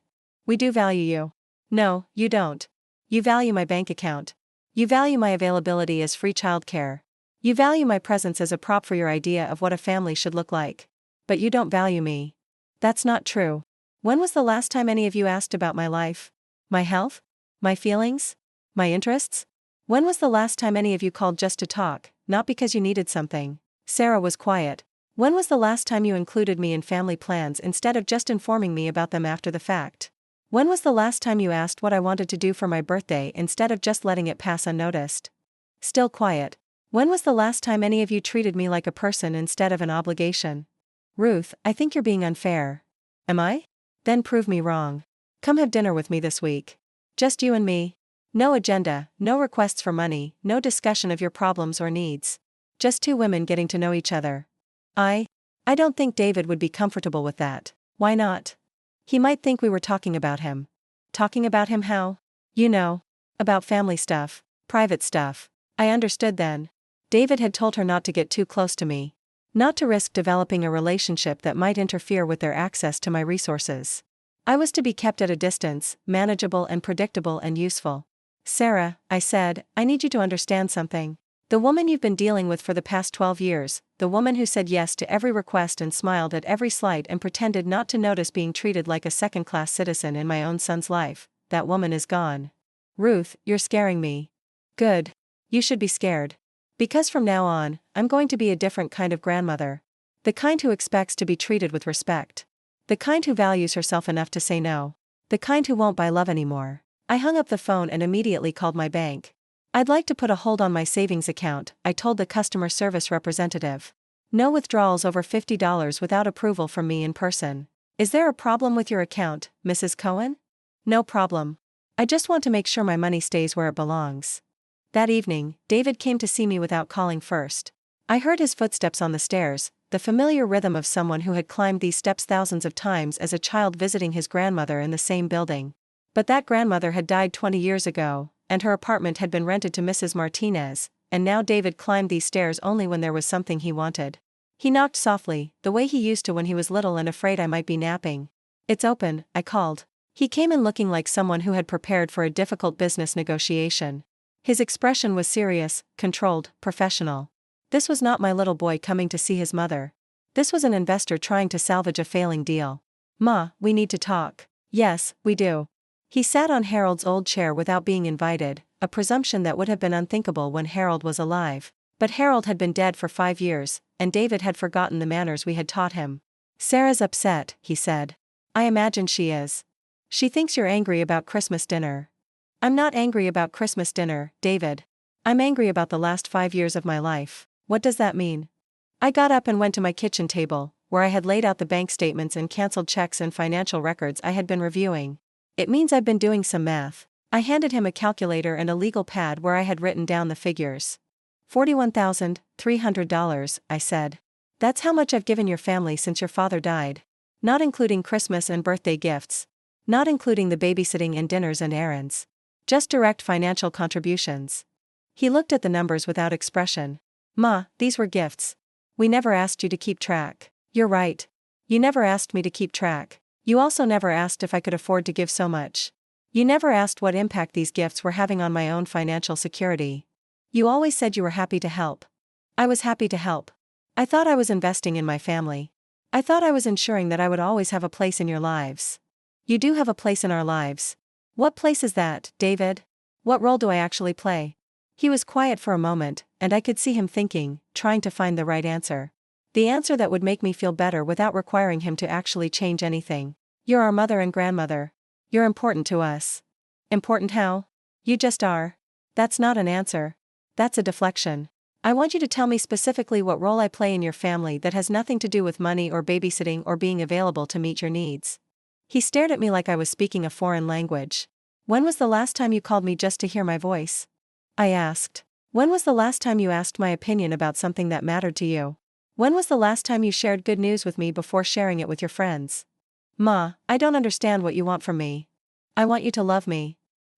We do value you. No, you don't. You value my bank account. You value my availability as free childcare. You value my presence as a prop for your idea of what a family should look like. But you don't value me. That's not true. When was the last time any of you asked about my life? My health? My feelings? My interests? When was the last time any of you called just to talk, not because you needed something? Sarah was quiet. When was the last time you included me in family plans instead of just informing me about them after the fact? When was the last time you asked what I wanted to do for my birthday instead of just letting it pass unnoticed? Still quiet. When was the last time any of you treated me like a person instead of an obligation? Ruth, I think you're being unfair. Am I? Then prove me wrong. Come have dinner with me this week. Just you and me. No agenda, no requests for money, no discussion of your problems or needs. Just two women getting to know each other. I don't think David would be comfortable with that. Why not? He might think we were talking about him. Talking about him how? You know. About family stuff, private stuff. I understood then. David had told her not to get too close to me. Not to risk developing a relationship that might interfere with their access to my resources. I was to be kept at a distance, manageable and predictable and useful. Sarah, I said, I need you to understand something. The woman you've been dealing with for the past 12 years, the woman who said yes to every request and smiled at every slight and pretended not to notice being treated like a second-class citizen in my own son's life, that woman is gone. Ruth, you're scaring me. Good. You should be scared. Because from now on, I'm going to be a different kind of grandmother. The kind who expects to be treated with respect. The kind who values herself enough to say no. The kind who won't buy love anymore. I hung up the phone and immediately called my bank. I'd like to put a hold on my savings account, I told the customer service representative. No withdrawals over $50 without approval from me in person. Is there a problem with your account, Mrs. Cohen? No problem. I just want to make sure my money stays where it belongs. That evening, David came to see me without calling first. I heard his footsteps on the stairs, the familiar rhythm of someone who had climbed these steps thousands of times as a child visiting his grandmother in the same building. But that grandmother had died 20 years ago, and her apartment had been rented to Mrs. Martinez, and now David climbed these stairs only when there was something he wanted. He knocked softly, the way he used to when he was little and afraid I might be napping. It's open, I called. He came in looking like someone who had prepared for a difficult business negotiation. His expression was serious, controlled, professional. This was not my little boy coming to see his mother. This was an investor trying to salvage a failing deal. Ma, we need to talk. Yes, we do. He sat on Harold's old chair without being invited, a presumption that would have been unthinkable when Harold was alive. But Harold had been dead for 5 years, and David had forgotten the manners we had taught him. Sarah's upset, he said. I imagine she is. She thinks you're angry about Christmas dinner. I'm not angry about Christmas dinner, David. I'm angry about the last 5 years of my life. What does that mean? I got up and went to my kitchen table, where I had laid out the bank statements and canceled checks and financial records I had been reviewing. It means I've been doing some math. I handed him a calculator and a legal pad where I had written down the figures. $41,300, I said. That's how much I've given your family since your father died. Not including Christmas and birthday gifts. Not including the babysitting and dinners and errands. Just direct financial contributions. He looked at the numbers without expression. Ma, these were gifts. We never asked you to keep track. You're right. You never asked me to keep track. You also never asked if I could afford to give so much. You never asked what impact these gifts were having on my own financial security. You always said you were happy to help. I was happy to help. I thought I was investing in my family. I thought I was ensuring that I would always have a place in your lives. You do have a place in our lives. What place is that, David? What role do I actually play? He was quiet for a moment, and I could see him thinking, trying to find the right answer. The answer that would make me feel better without requiring him to actually change anything. You're our mother and grandmother. You're important to us. Important how? You just are. That's not an answer. That's a deflection. I want you to tell me specifically what role I play in your family that has nothing to do with money or babysitting or being available to meet your needs. He stared at me like I was speaking a foreign language. When was the last time you called me just to hear my voice? I asked. When was the last time you asked my opinion about something that mattered to you? When was the last time you shared good news with me before sharing it with your friends? Ma, I don't understand what you want from me. I want you to love me.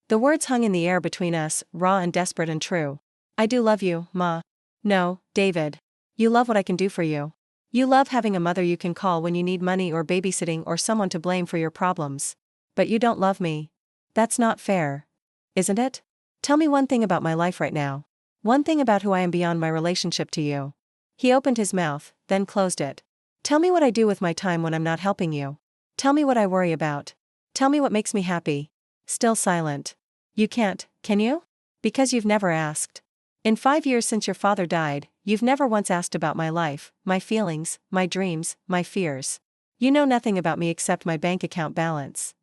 The words hung in the air between us, raw and desperate and true. I do love you, Ma. No, David. You love what I can do for you. You love having a mother you can call when you need money or babysitting or someone to blame for your problems. But you don't love me. That's not fair. Isn't it? Tell me one thing about my life right now. One thing about who I am beyond my relationship to you. He opened his mouth, then closed it. Tell me what I do with my time when I'm not helping you. Tell me what I worry about. Tell me what makes me happy. Still silent. You can't, can you? Because you've never asked. In 5 years since your father died, you've never once asked about my life, my feelings, my dreams, my fears. You know nothing about me except my bank account balance.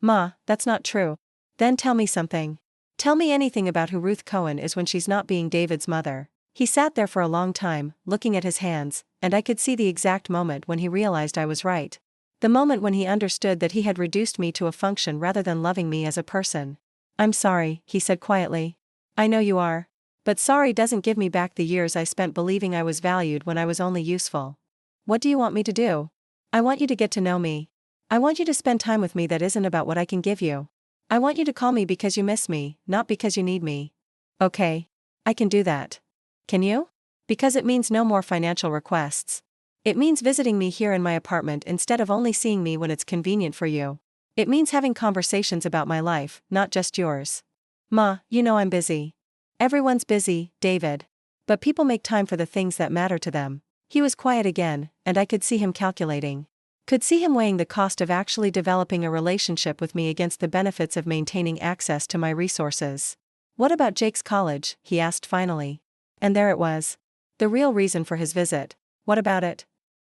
Ma, that's not true. Then tell me something. Tell me anything about who Ruth Cohen is when she's not being David's mother. He sat there for a long time, looking at his hands, and I could see the exact moment when he realized I was right. The moment when he understood that he had reduced me to a function rather than loving me as a person. I'm sorry, he said quietly. I know you are. But sorry doesn't give me back the years I spent believing I was valued when I was only useful. What do you want me to do? I want you to get to know me. I want you to spend time with me that isn't about what I can give you. I want you to call me because you miss me, not because you need me. Okay. I can do that. Can you? Because it means no more financial requests. It means visiting me here in my apartment instead of only seeing me when it's convenient for you. It means having conversations about my life, not just yours. Ma, you know I'm busy. Everyone's busy, David. But people make time for the things that matter to them. He was quiet again, and I could see him calculating. Could see him weighing the cost of actually developing a relationship with me against the benefits of maintaining access to my resources. What about Jake's college? He asked finally. And there it was. The real reason for his visit. What about it?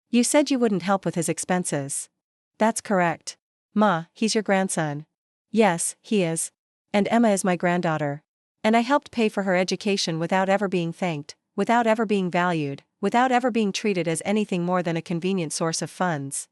You said you wouldn't help with his expenses. That's correct. Ma, he's your grandson. Yes, he is. And Emma is my granddaughter. And I helped pay for her education without ever being thanked, without ever being valued, without ever being treated as anything more than a convenient source of funds.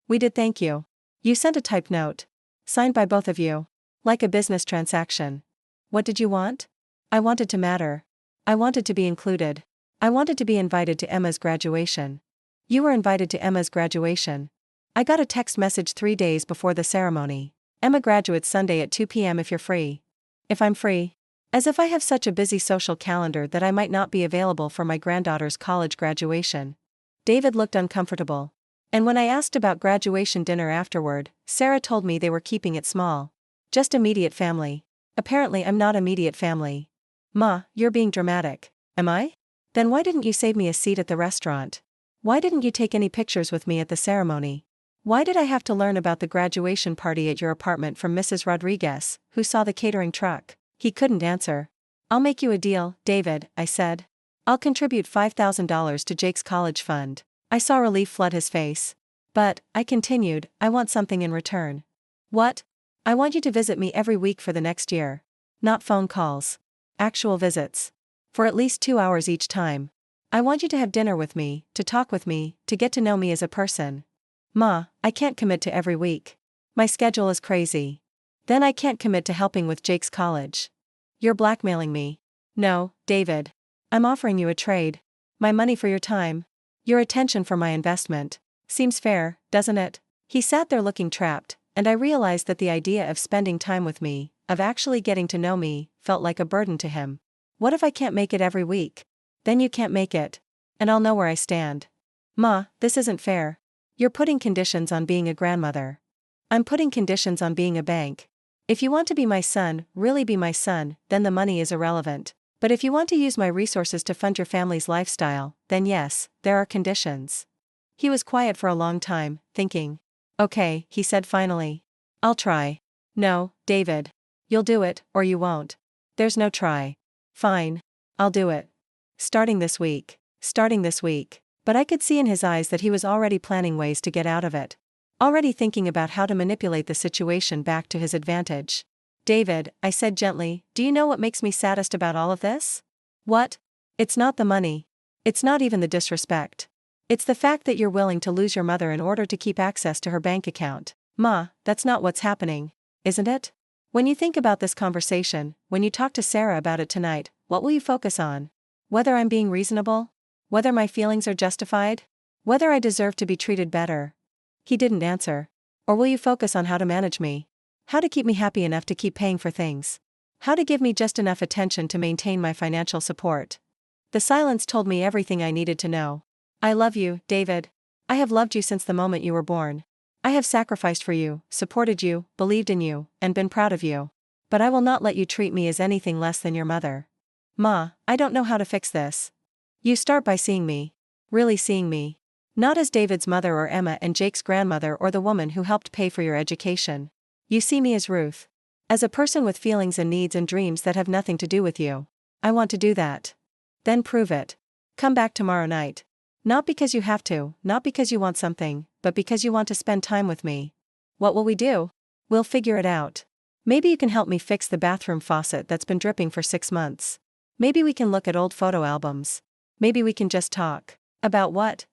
We did thank you. You sent a typed note. Signed by both of you. Like a business transaction. What did you want? I wanted to matter. I wanted to be included. I wanted to be invited to Emma's graduation. You were invited to Emma's graduation. I got a text message 3 days before the ceremony. Emma graduates Sunday at 2 p.m. if you're free. If I'm free. As if I have such a busy social calendar that I might not be available for my granddaughter's college graduation. David looked uncomfortable. And when I asked about graduation dinner afterward, Sarah told me they were keeping it small. Just immediate family. Apparently I'm not immediate family. Ma, you're being dramatic. Am I? Then why didn't you save me a seat at the restaurant? Why didn't you take any pictures with me at the ceremony? Why did I have to learn about the graduation party at your apartment from Mrs. Rodriguez, who saw the catering truck? He couldn't answer. I'll make you a deal, David, I said. I'll contribute $5,000 to Jake's college fund. I saw relief flood his face. But, I continued, I want something in return. What? I want you to visit me every week for the next year. Not phone calls. Actual visits. For at least 2 hours each time. I want you to have dinner with me, to talk with me, to get to know me as a person. Ma, I can't commit to every week. My schedule is crazy. Then I can't commit to helping with Jake's college. You're blackmailing me. No, David. I'm offering you a trade. My money for your time. Your attention for my investment. Seems fair, doesn't it? He sat there looking trapped, and I realized that the idea of spending time with me, of actually getting to know me, felt like a burden to him. What if I can't make it every week? Then you can't make it. And I'll know where I stand. Ma, this isn't fair. You're putting conditions on being a grandmother. I'm putting conditions on being a bank. If you want to be my son, really be my son, then the money is irrelevant. But if you want to use my resources to fund your family's lifestyle, then yes, there are conditions. He was quiet for a long time, thinking. Okay, he said finally. I'll try. No, David. You'll do it, or you won't. There's no try. Fine. I'll do it. Starting this week. Starting this week. But I could see in his eyes that he was already planning ways to get out of it. Already thinking about how to manipulate the situation back to his advantage. David, I said gently, do you know what makes me saddest about all of this? What? It's not the money. It's not even the disrespect. It's the fact that you're willing to lose your mother in order to keep access to her bank account. Ma, that's not what's happening, isn't it? When you think about this conversation, when you talk to Sarah about it tonight, what will you focus on? Whether I'm being reasonable? Whether my feelings are justified? Whether I deserve to be treated better? He didn't answer. Or will you focus on how to manage me? How to keep me happy enough to keep paying for things. How to give me just enough attention to maintain my financial support. The silence told me everything I needed to know. I love you, David. I have loved you since the moment you were born. I have sacrificed for you, supported you, believed in you, and been proud of you. But I will not let you treat me as anything less than your mother. Ma, I don't know how to fix this. You start by seeing me. Really seeing me. Not as David's mother or Emma and Jake's grandmother or the woman who helped pay for your education. You see me as Ruth. As a person with feelings and needs and dreams that have nothing to do with you. I want to do that. Then prove it. Come back tomorrow night. Not because you have to, not because you want something, but because you want to spend time with me. What will we do? We'll figure it out. Maybe you can help me fix the bathroom faucet that's been dripping for 6 months. Maybe we can look at old photo albums. Maybe we can just talk. About what?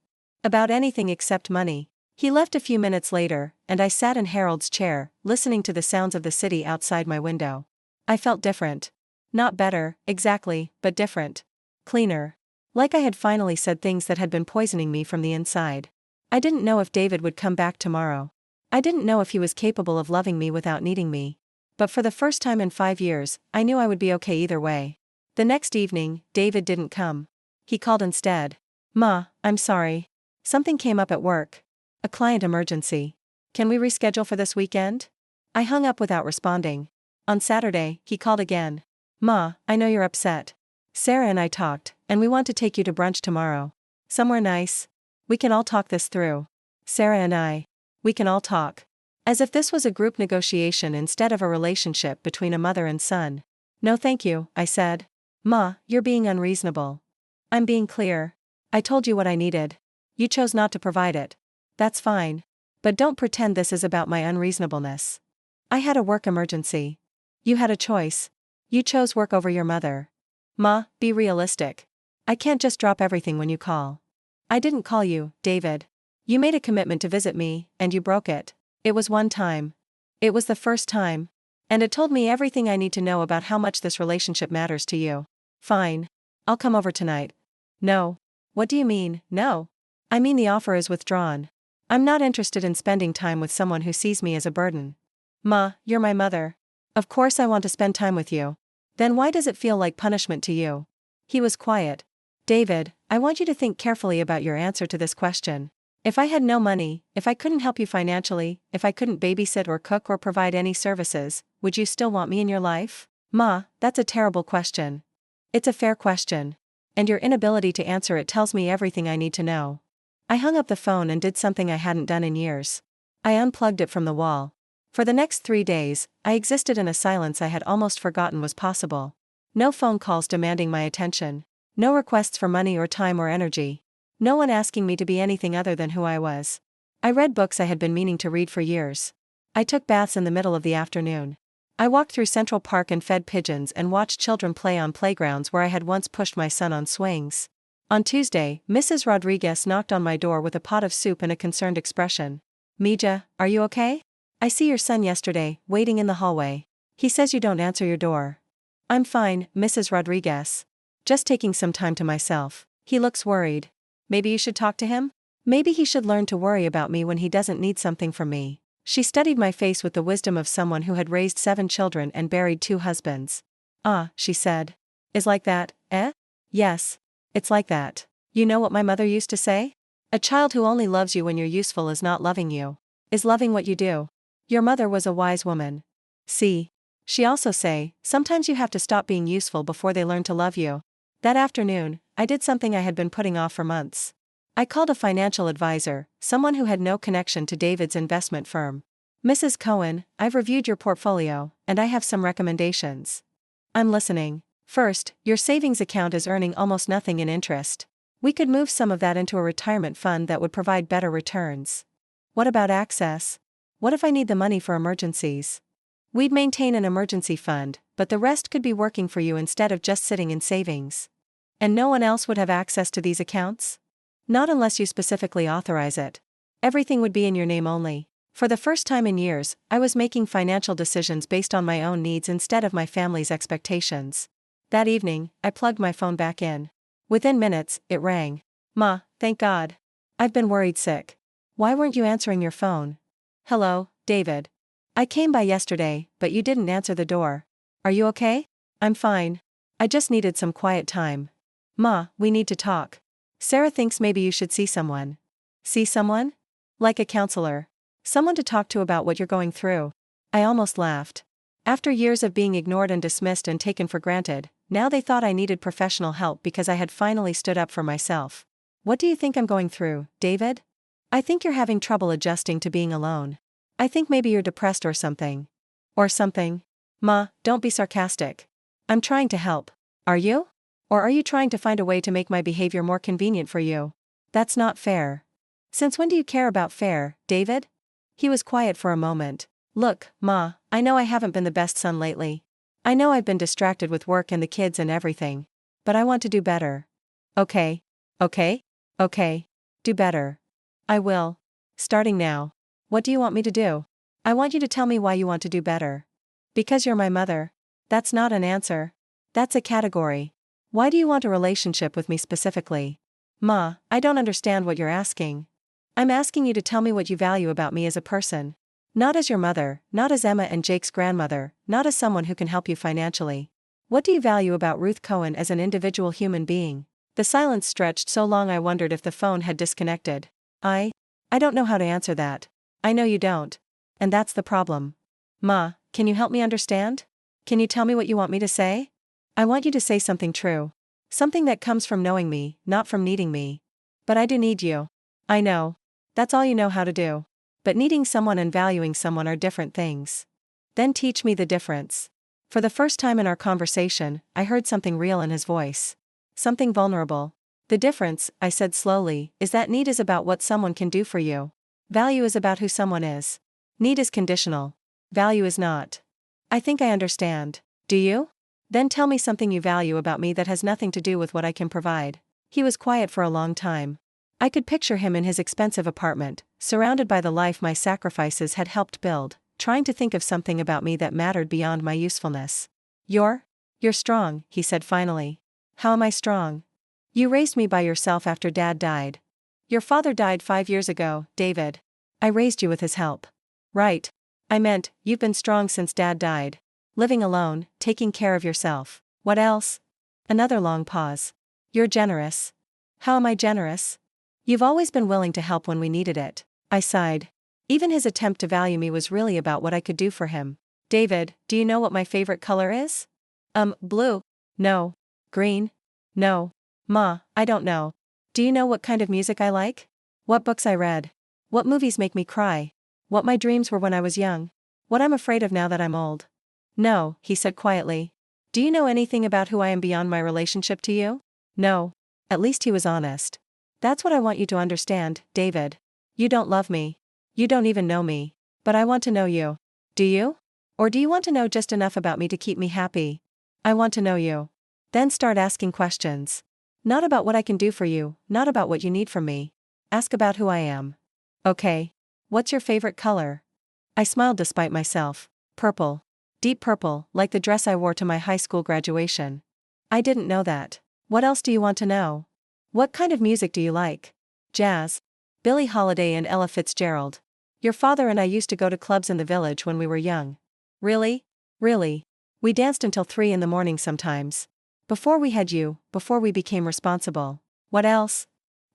About anything except money. He left a few minutes later, and I sat in Harold's chair, listening to the sounds of the city outside my window. I felt different. Not better, exactly, but different. Cleaner. Like I had finally said things that had been poisoning me from the inside. I didn't know if David would come back tomorrow. I didn't know if he was capable of loving me without needing me. But for the first time in 5 years, I knew I would be okay either way. The next evening, David didn't come. He called instead. Ma, I'm sorry. Something came up at work. A client emergency. Can we reschedule for this weekend? I hung up without responding. On Saturday, he called again. Ma, I know you're upset. Sarah and I talked, and we want to take you to brunch tomorrow. Somewhere nice. We can all talk this through. Sarah and I. We can all talk. As if this was a group negotiation instead of a relationship between a mother and son. No thank you, I said. Ma, you're being unreasonable. I'm being clear. I told you what I needed. You chose not to provide it. That's fine. But don't pretend this is about my unreasonableness. I had a work emergency. You had a choice. You chose work over your mother. Ma, be realistic. I can't just drop everything when you call. I didn't call you, David. You made a commitment to visit me, and you broke it. It was one time. It was the first time. And it told me everything I need to know about how much this relationship matters to you. Fine. I'll come over tonight. No. What do you mean, no? I mean the offer is withdrawn. I'm not interested in spending time with someone who sees me as a burden. Ma, you're my mother. Of course I want to spend time with you. Then why does it feel like punishment to you? He was quiet. David, I want you to think carefully about your answer to this question. If I had no money, if I couldn't help you financially, if I couldn't babysit or cook or provide any services, would you still want me in your life? Ma, that's a terrible question. It's a fair question. And your inability to answer it tells me everything I need to know. I hung up the phone and did something I hadn't done in years. I unplugged it from the wall. For the next 3 days, I existed in a silence I had almost forgotten was possible. No phone calls demanding my attention. No requests for money or time or energy. No one asking me to be anything other than who I was. I read books I had been meaning to read for years. I took baths in the middle of the afternoon. I walked through Central Park and fed pigeons and watched children play on playgrounds where I had once pushed my son on swings. On Tuesday, Mrs. Rodriguez knocked on my door with a pot of soup and a concerned expression. Mija, are you okay? I see your son yesterday, waiting in the hallway. He says you don't answer your door. I'm fine, Mrs. Rodriguez. Just taking some time to myself. He looks worried. Maybe you should talk to him? Maybe he should learn to worry about me when he doesn't need something from me. She studied my face with the wisdom of someone who had raised 7 children and buried 2 husbands. Ah, she said. Is like that, eh? Yes. It's like that. You know what my mother used to say? A child who only loves you when you're useful is not loving you. Is loving what you do. Your mother was a wise woman. See. She also say, sometimes you have to stop being useful before they learn to love you. That afternoon, I did something I had been putting off for months. I called a financial advisor, someone who had no connection to David's investment firm. Mrs. Cohen, I've reviewed your portfolio, and I have some recommendations. I'm listening. First, your savings account is earning almost nothing in interest. We could move some of that into a retirement fund that would provide better returns. What about access? What if I need the money for emergencies? We'd maintain an emergency fund, but the rest could be working for you instead of just sitting in savings. And no one else would have access to these accounts? Not unless you specifically authorize it. Everything would be in your name only. For the first time in years, I was making financial decisions based on my own needs instead of my family's expectations. That evening, I plugged my phone back in. Within minutes, it rang. Ma, thank God. I've been worried sick. Why weren't you answering your phone? Hello, David. I came by yesterday, but you didn't answer the door. Are you okay? I'm fine. I just needed some quiet time. Ma, we need to talk. Sarah thinks maybe you should see someone. See someone? Like a counselor. Someone to talk to about what you're going through. I almost laughed. After years of being ignored and dismissed and taken for granted, now they thought I needed professional help because I had finally stood up for myself. What do you think I'm going through, David? I think you're having trouble adjusting to being alone. I think maybe you're depressed or something. Or something. Ma, don't be sarcastic. I'm trying to help. Are you? Or are you trying to find a way to make my behavior more convenient for you? That's not fair. Since when do you care about fair, David? He was quiet for a moment. Look, Ma, I know I haven't been the best son lately. I know I've been distracted with work and the kids and everything. But I want to do better. Okay. Okay? Okay. Do better. I will. Starting now. What do you want me to do? I want you to tell me why you want to do better. Because you're my mother. That's not an answer. That's a category. Why do you want a relationship with me specifically? Ma, I don't understand what you're asking. I'm asking you to tell me what you value about me as a person. Not as your mother, not as Emma and Jake's grandmother, not as someone who can help you financially. What do you value about Ruth Cohen as an individual human being? The silence stretched so long I wondered if the phone had disconnected. I don't know how to answer that. I know you don't. And that's the problem. Ma, can you help me understand? Can you tell me what you want me to say? I want you to say something true. Something that comes from knowing me, not from needing me. But I do need you. I know. That's all you know how to do. But needing someone and valuing someone are different things. Then teach me the difference. For the first time in our conversation, I heard something real in his voice. Something vulnerable. The difference, I said slowly, is that need is about what someone can do for you. Value is about who someone is. Need is conditional. Value is not. I think I understand. Do you? Then tell me something you value about me that has nothing to do with what I can provide. He was quiet for a long time. I could picture him in his expensive apartment, surrounded by the life my sacrifices had helped build, trying to think of something about me that mattered beyond my usefulness. You're strong, he said finally. How am I strong? You raised me by yourself after Dad died. Your father died 5 years ago, David. I raised you with his help. Right. I meant, you've been strong since Dad died. Living alone, taking care of yourself. What else? Another long pause. You're generous. How am I generous? You've always been willing to help when we needed it. I sighed. Even his attempt to value me was really about what I could do for him. David, do you know what my favorite color is? Blue. No. Green? No. Ma, I don't know. Do you know what kind of music I like? What books I read? What movies make me cry? What my dreams were when I was young? What I'm afraid of now that I'm old? No, he said quietly. Do you know anything about who I am beyond my relationship to you? No. At least he was honest. That's what I want you to understand, David. You don't love me. You don't even know me. But I want to know you. Do you? Or do you want to know just enough about me to keep me happy? I want to know you. Then start asking questions. Not about what I can do for you, not about what you need from me. Ask about who I am. Okay. What's your favorite color? I smiled despite myself. Purple. Deep purple, like the dress I wore to my high school graduation. I didn't know that. What else do you want to know? What kind of music do you like? Jazz. Billie Holiday and Ella Fitzgerald. Your father and I used to go to clubs in the village when we were young. Really? Really. We danced until 3 in the morning sometimes. Before we had you, before we became responsible. What else?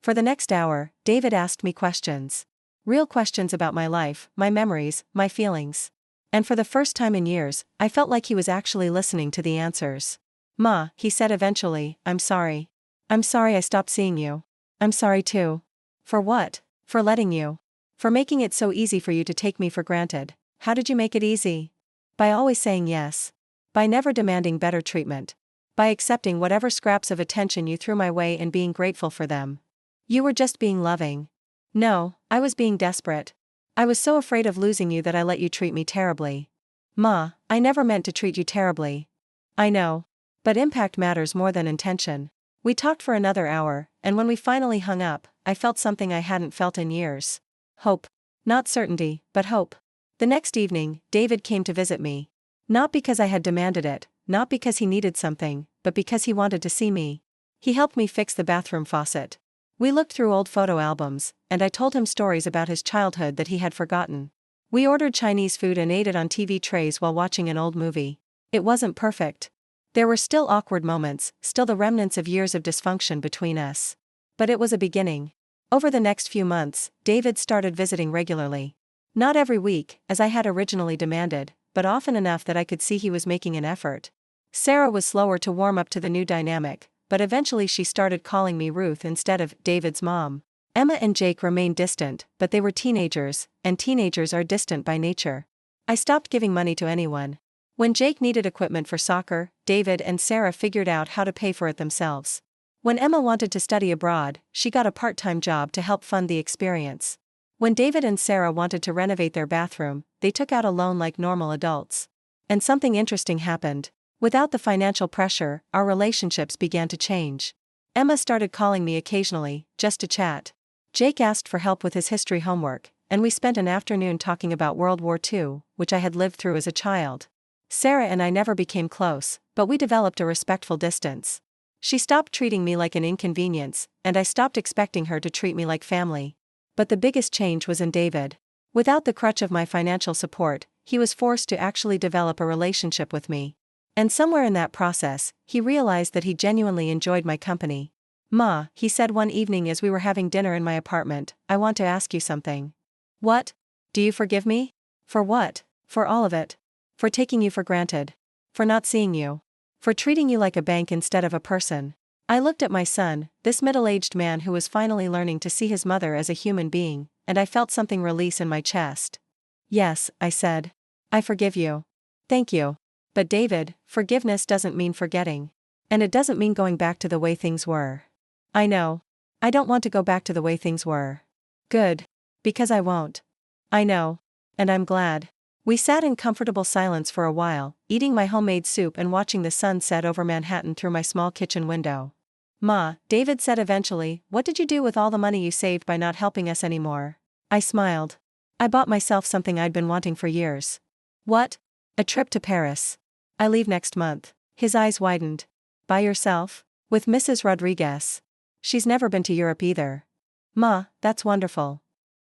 For the next hour, David asked me questions. Real questions about my life, my memories, my feelings. And for the first time in years, I felt like he was actually listening to the answers. Ma, he said eventually, I'm sorry. I'm sorry I stopped seeing you. I'm sorry too. For what? For letting you. For making it so easy for you to take me for granted. How did you make it easy? By always saying yes. By never demanding better treatment. By accepting whatever scraps of attention you threw my way and being grateful for them. You were just being loving. No, I was being desperate. I was so afraid of losing you that I let you treat me terribly. Ma, I never meant to treat you terribly. I know. But impact matters more than intention. We talked for another hour, and when we finally hung up, I felt something I hadn't felt in years. Hope. Not certainty, but hope. The next evening, David came to visit me. Not because I had demanded it, not because he needed something, but because he wanted to see me. He helped me fix the bathroom faucet. We looked through old photo albums, and I told him stories about his childhood that he had forgotten. We ordered Chinese food and ate it on TV trays while watching an old movie. It wasn't perfect. There were still awkward moments, still the remnants of years of dysfunction between us. But it was a beginning. Over the next few months, David started visiting regularly. Not every week, as I had originally demanded, but often enough that I could see he was making an effort. Sarah was slower to warm up to the new dynamic, but eventually she started calling me Ruth instead of David's mom. Emma and Jake remained distant, but they were teenagers, and teenagers are distant by nature. I stopped giving money to anyone. When Jake needed equipment for soccer, David and Sarah figured out how to pay for it themselves. When Emma wanted to study abroad, she got a part-time job to help fund the experience. When David and Sarah wanted to renovate their bathroom, they took out a loan like normal adults. And something interesting happened. Without the financial pressure, our relationships began to change. Emma started calling me occasionally, just to chat. Jake asked for help with his history homework, and we spent an afternoon talking about World War II, which I had lived through as a child. Sarah and I never became close, but we developed a respectful distance. She stopped treating me like an inconvenience, and I stopped expecting her to treat me like family. But the biggest change was in David. Without the crutch of my financial support, he was forced to actually develop a relationship with me. And somewhere in that process, he realized that he genuinely enjoyed my company. "Ma," he said one evening as we were having dinner in my apartment, "I want to ask you something." "What? Do you forgive me?" "For what?" "For all of it. For taking you for granted. For not seeing you. For treating you like a bank instead of a person." I looked at my son, this middle-aged man who was finally learning to see his mother as a human being, and I felt something release in my chest. "Yes," I said. "I forgive you." "Thank you. But David, forgiveness doesn't mean forgetting. And it doesn't mean going back to the way things were." "I know. I don't want to go back to the way things were." "Good. Because I won't." "I know. And I'm glad." We sat in comfortable silence for a while, eating my homemade soup and watching the sun set over Manhattan through my small kitchen window. "Ma," David said eventually, "what did you do with all the money you saved by not helping us anymore?" I smiled. "I bought myself something I'd been wanting for years." "What?" "A trip to Paris. I leave next month." His eyes widened. "By yourself?" "With Mrs. Rodriguez. She's never been to Europe either." "Ma, that's wonderful."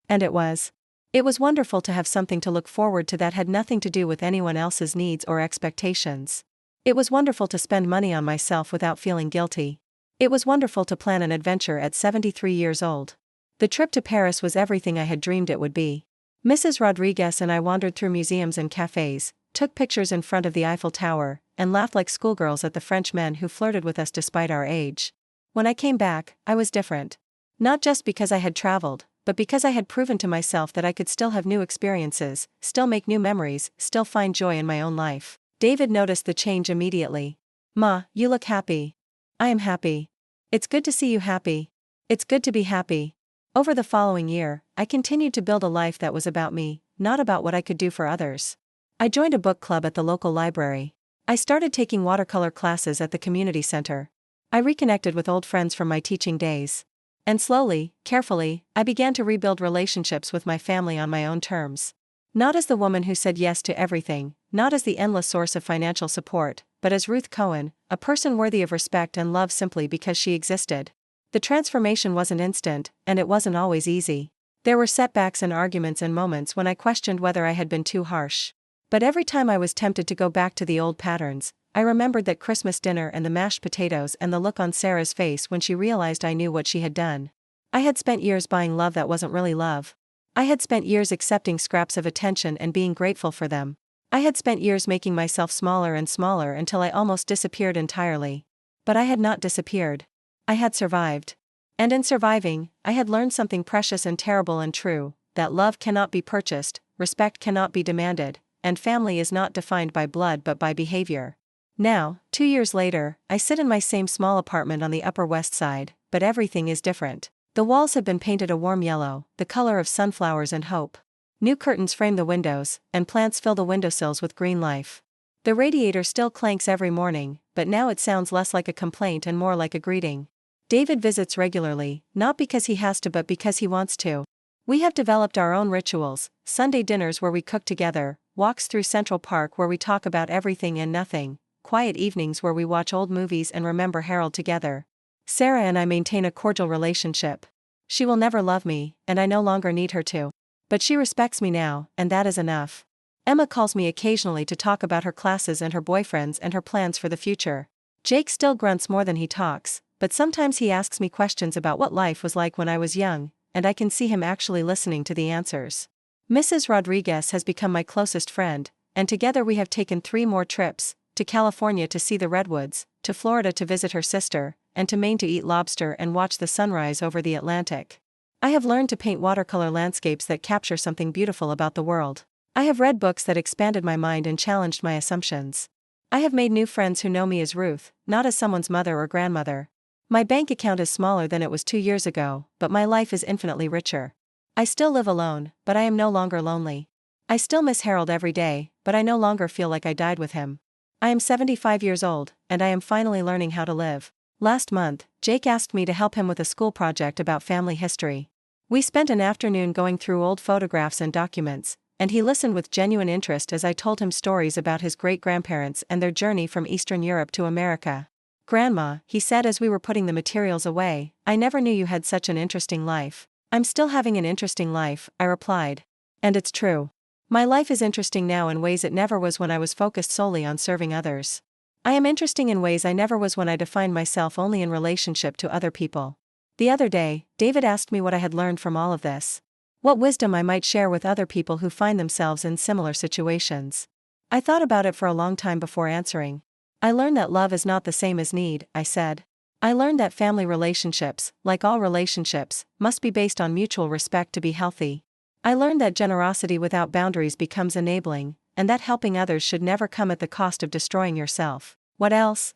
And it was. It was wonderful to have something to look forward to that had nothing to do with anyone else's needs or expectations. It was wonderful to spend money on myself without feeling guilty. It was wonderful to plan an adventure at 73 years old. The trip to Paris was everything I had dreamed it would be. Mrs. Rodriguez and I wandered through museums and cafes, took pictures in front of the Eiffel Tower, and laughed like schoolgirls at the French men who flirted with us despite our age. When I came back, I was different. Not just because I had traveled, but because I had proven to myself that I could still have new experiences, still make new memories, still find joy in my own life. David noticed the change immediately. "Ma, you look happy." "I am happy." "It's good to see you happy." "It's good to be happy." Over the following year, I continued to build a life that was about me, not about what I could do for others. I joined a book club at the local library. I started taking watercolor classes at the community center. I reconnected with old friends from my teaching days. And slowly, carefully, I began to rebuild relationships with my family on my own terms. Not as the woman who said yes to everything, not as the endless source of financial support, but as Ruth Cohen, a person worthy of respect and love simply because she existed. The transformation wasn't instant, and it wasn't always easy. There were setbacks and arguments and moments when I questioned whether I had been too harsh. But every time I was tempted to go back to the old patterns, I remembered that Christmas dinner and the mashed potatoes and the look on Sarah's face when she realized I knew what she had done. I had spent years buying love that wasn't really love. I had spent years accepting scraps of attention and being grateful for them. I had spent years making myself smaller and smaller until I almost disappeared entirely. But I had not disappeared. I had survived. And in surviving, I had learned something precious and terrible and true, that love cannot be purchased, respect cannot be demanded, and family is not defined by blood but by behavior. Now, 2 years later, I sit in my same small apartment on the Upper West Side, but everything is different. The walls have been painted a warm yellow, the color of sunflowers and hope. New curtains frame the windows, and plants fill the windowsills with green life. The radiator still clanks every morning, but now it sounds less like a complaint and more like a greeting. David visits regularly, not because he has to but because he wants to. We have developed our own rituals, Sunday dinners where we cook together, walks through Central Park where we talk about everything and nothing, quiet evenings where we watch old movies and remember Harold together. Sarah and I maintain a cordial relationship. She will never love me, and I no longer need her to. But she respects me now, and that is enough. Emma calls me occasionally to talk about her classes and her boyfriends and her plans for the future. Jake still grunts more than he talks, but sometimes he asks me questions about what life was like when I was young, and I can see him actually listening to the answers. Mrs. Rodriguez has become my closest friend, and together we have taken 3 more trips, to California to see the redwoods, to Florida to visit her sister, and to Maine to eat lobster and watch the sunrise over the Atlantic. I have learned to paint watercolor landscapes that capture something beautiful about the world. I have read books that expanded my mind and challenged my assumptions. I have made new friends who know me as Ruth, not as someone's mother or grandmother. My bank account is smaller than it was 2 years ago, but my life is infinitely richer. I still live alone, but I am no longer lonely. I still miss Harold every day, but I no longer feel like I died with him. I am 75 years old, and I am finally learning how to live. Last month, Jake asked me to help him with a school project about family history. We spent an afternoon going through old photographs and documents, and he listened with genuine interest as I told him stories about his great-grandparents and their journey from Eastern Europe to America. "Grandma," he said as we were putting the materials away, "I never knew you had such an interesting life." "I'm still having an interesting life," I replied. And it's true. My life is interesting now in ways it never was when I was focused solely on serving others. I am interesting in ways I never was when I defined myself only in relationship to other people. The other day, David asked me what I had learned from all of this. What wisdom I might share with other people who find themselves in similar situations. I thought about it for a long time before answering. I learned that love is not the same as need, I said. I learned that family relationships, like all relationships, must be based on mutual respect to be healthy. I learned that generosity without boundaries becomes enabling, and that helping others should never come at the cost of destroying yourself. What else?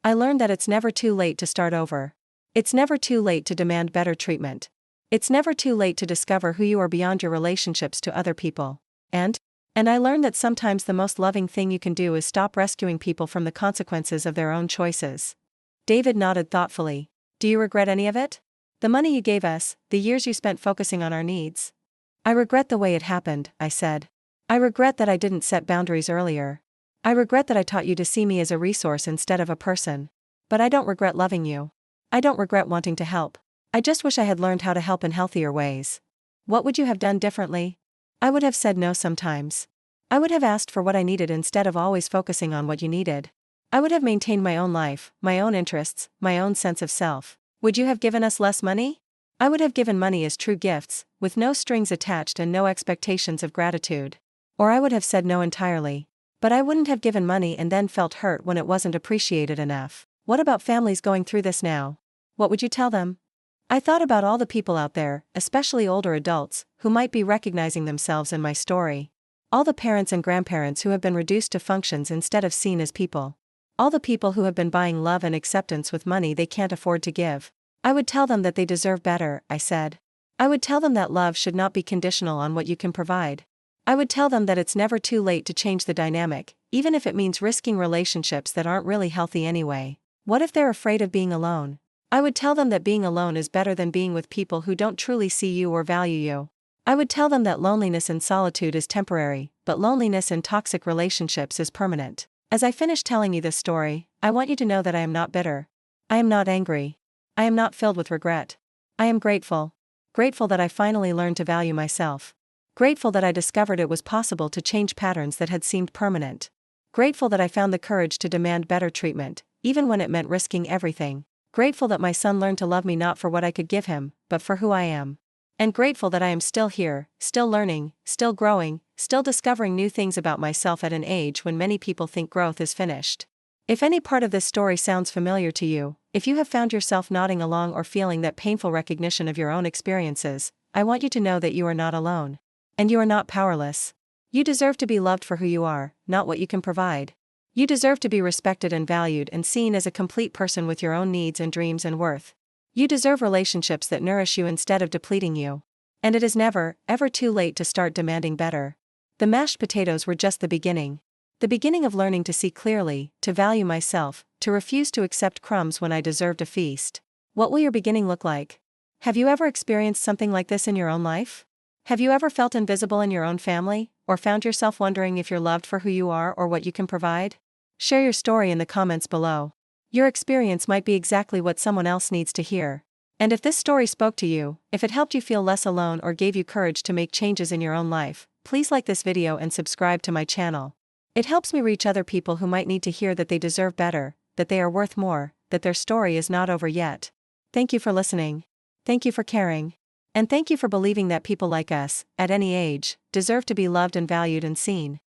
I learned that it's never too late to start over. It's never too late to demand better treatment. It's never too late to discover who you are beyond your relationships to other people. And I learned that sometimes the most loving thing you can do is stop rescuing people from the consequences of their own choices. David nodded thoughtfully. Do you regret any of it? The money you gave us, the years you spent focusing on our needs? I regret the way it happened, I said. I regret that I didn't set boundaries earlier. I regret that I taught you to see me as a resource instead of a person. But I don't regret loving you. I don't regret wanting to help. I just wish I had learned how to help in healthier ways. What would you have done differently? I would have said no sometimes. I would have asked for what I needed instead of always focusing on what you needed. I would have maintained my own life, my own interests, my own sense of self. Would you have given us less money? I would have given money as true gifts, with no strings attached and no expectations of gratitude. Or I would have said no entirely. But I wouldn't have given money and then felt hurt when it wasn't appreciated enough. What about families going through this now? What would you tell them? I thought about all the people out there, especially older adults, who might be recognizing themselves in my story. All the parents and grandparents who have been reduced to functions instead of seen as people. All the people who have been buying love and acceptance with money they can't afford to give. I would tell them that they deserve better, I said. I would tell them that love should not be conditional on what you can provide. I would tell them that it's never too late to change the dynamic, even if it means risking relationships that aren't really healthy anyway. What if they're afraid of being alone? I would tell them that being alone is better than being with people who don't truly see you or value you. I would tell them that loneliness and solitude is temporary, but loneliness in toxic relationships is permanent. As I finish telling you this story, I want you to know that I am not bitter. I am not angry. I am not filled with regret. I am grateful. Grateful that I finally learned to value myself. Grateful that I discovered it was possible to change patterns that had seemed permanent. Grateful that I found the courage to demand better treatment, even when it meant risking everything. Grateful that my son learned to love me not for what I could give him, but for who I am. And grateful that I am still here, still learning, still growing, still discovering new things about myself at an age when many people think growth is finished. If any part of this story sounds familiar to you, if you have found yourself nodding along or feeling that painful recognition of your own experiences, I want you to know that you are not alone. And you are not powerless. You deserve to be loved for who you are, not what you can provide. You deserve to be respected and valued and seen as a complete person with your own needs and dreams and worth. You deserve relationships that nourish you instead of depleting you. And it is never, ever too late to start demanding better. The mashed potatoes were just the beginning. The beginning of learning to see clearly, to value myself, to refuse to accept crumbs when I deserved a feast. What will your beginning look like? Have you ever experienced something like this in your own life? Have you ever felt invisible in your own family, or found yourself wondering if you're loved for who you are or what you can provide? Share your story in the comments below. Your experience might be exactly what someone else needs to hear. And if this story spoke to you, if it helped you feel less alone or gave you courage to make changes in your own life, please like this video and subscribe to my channel. It helps me reach other people who might need to hear that they deserve better, that they are worth more, that their story is not over yet. Thank you for listening. Thank you for caring. And thank you for believing that people like us, at any age, deserve to be loved and valued and seen.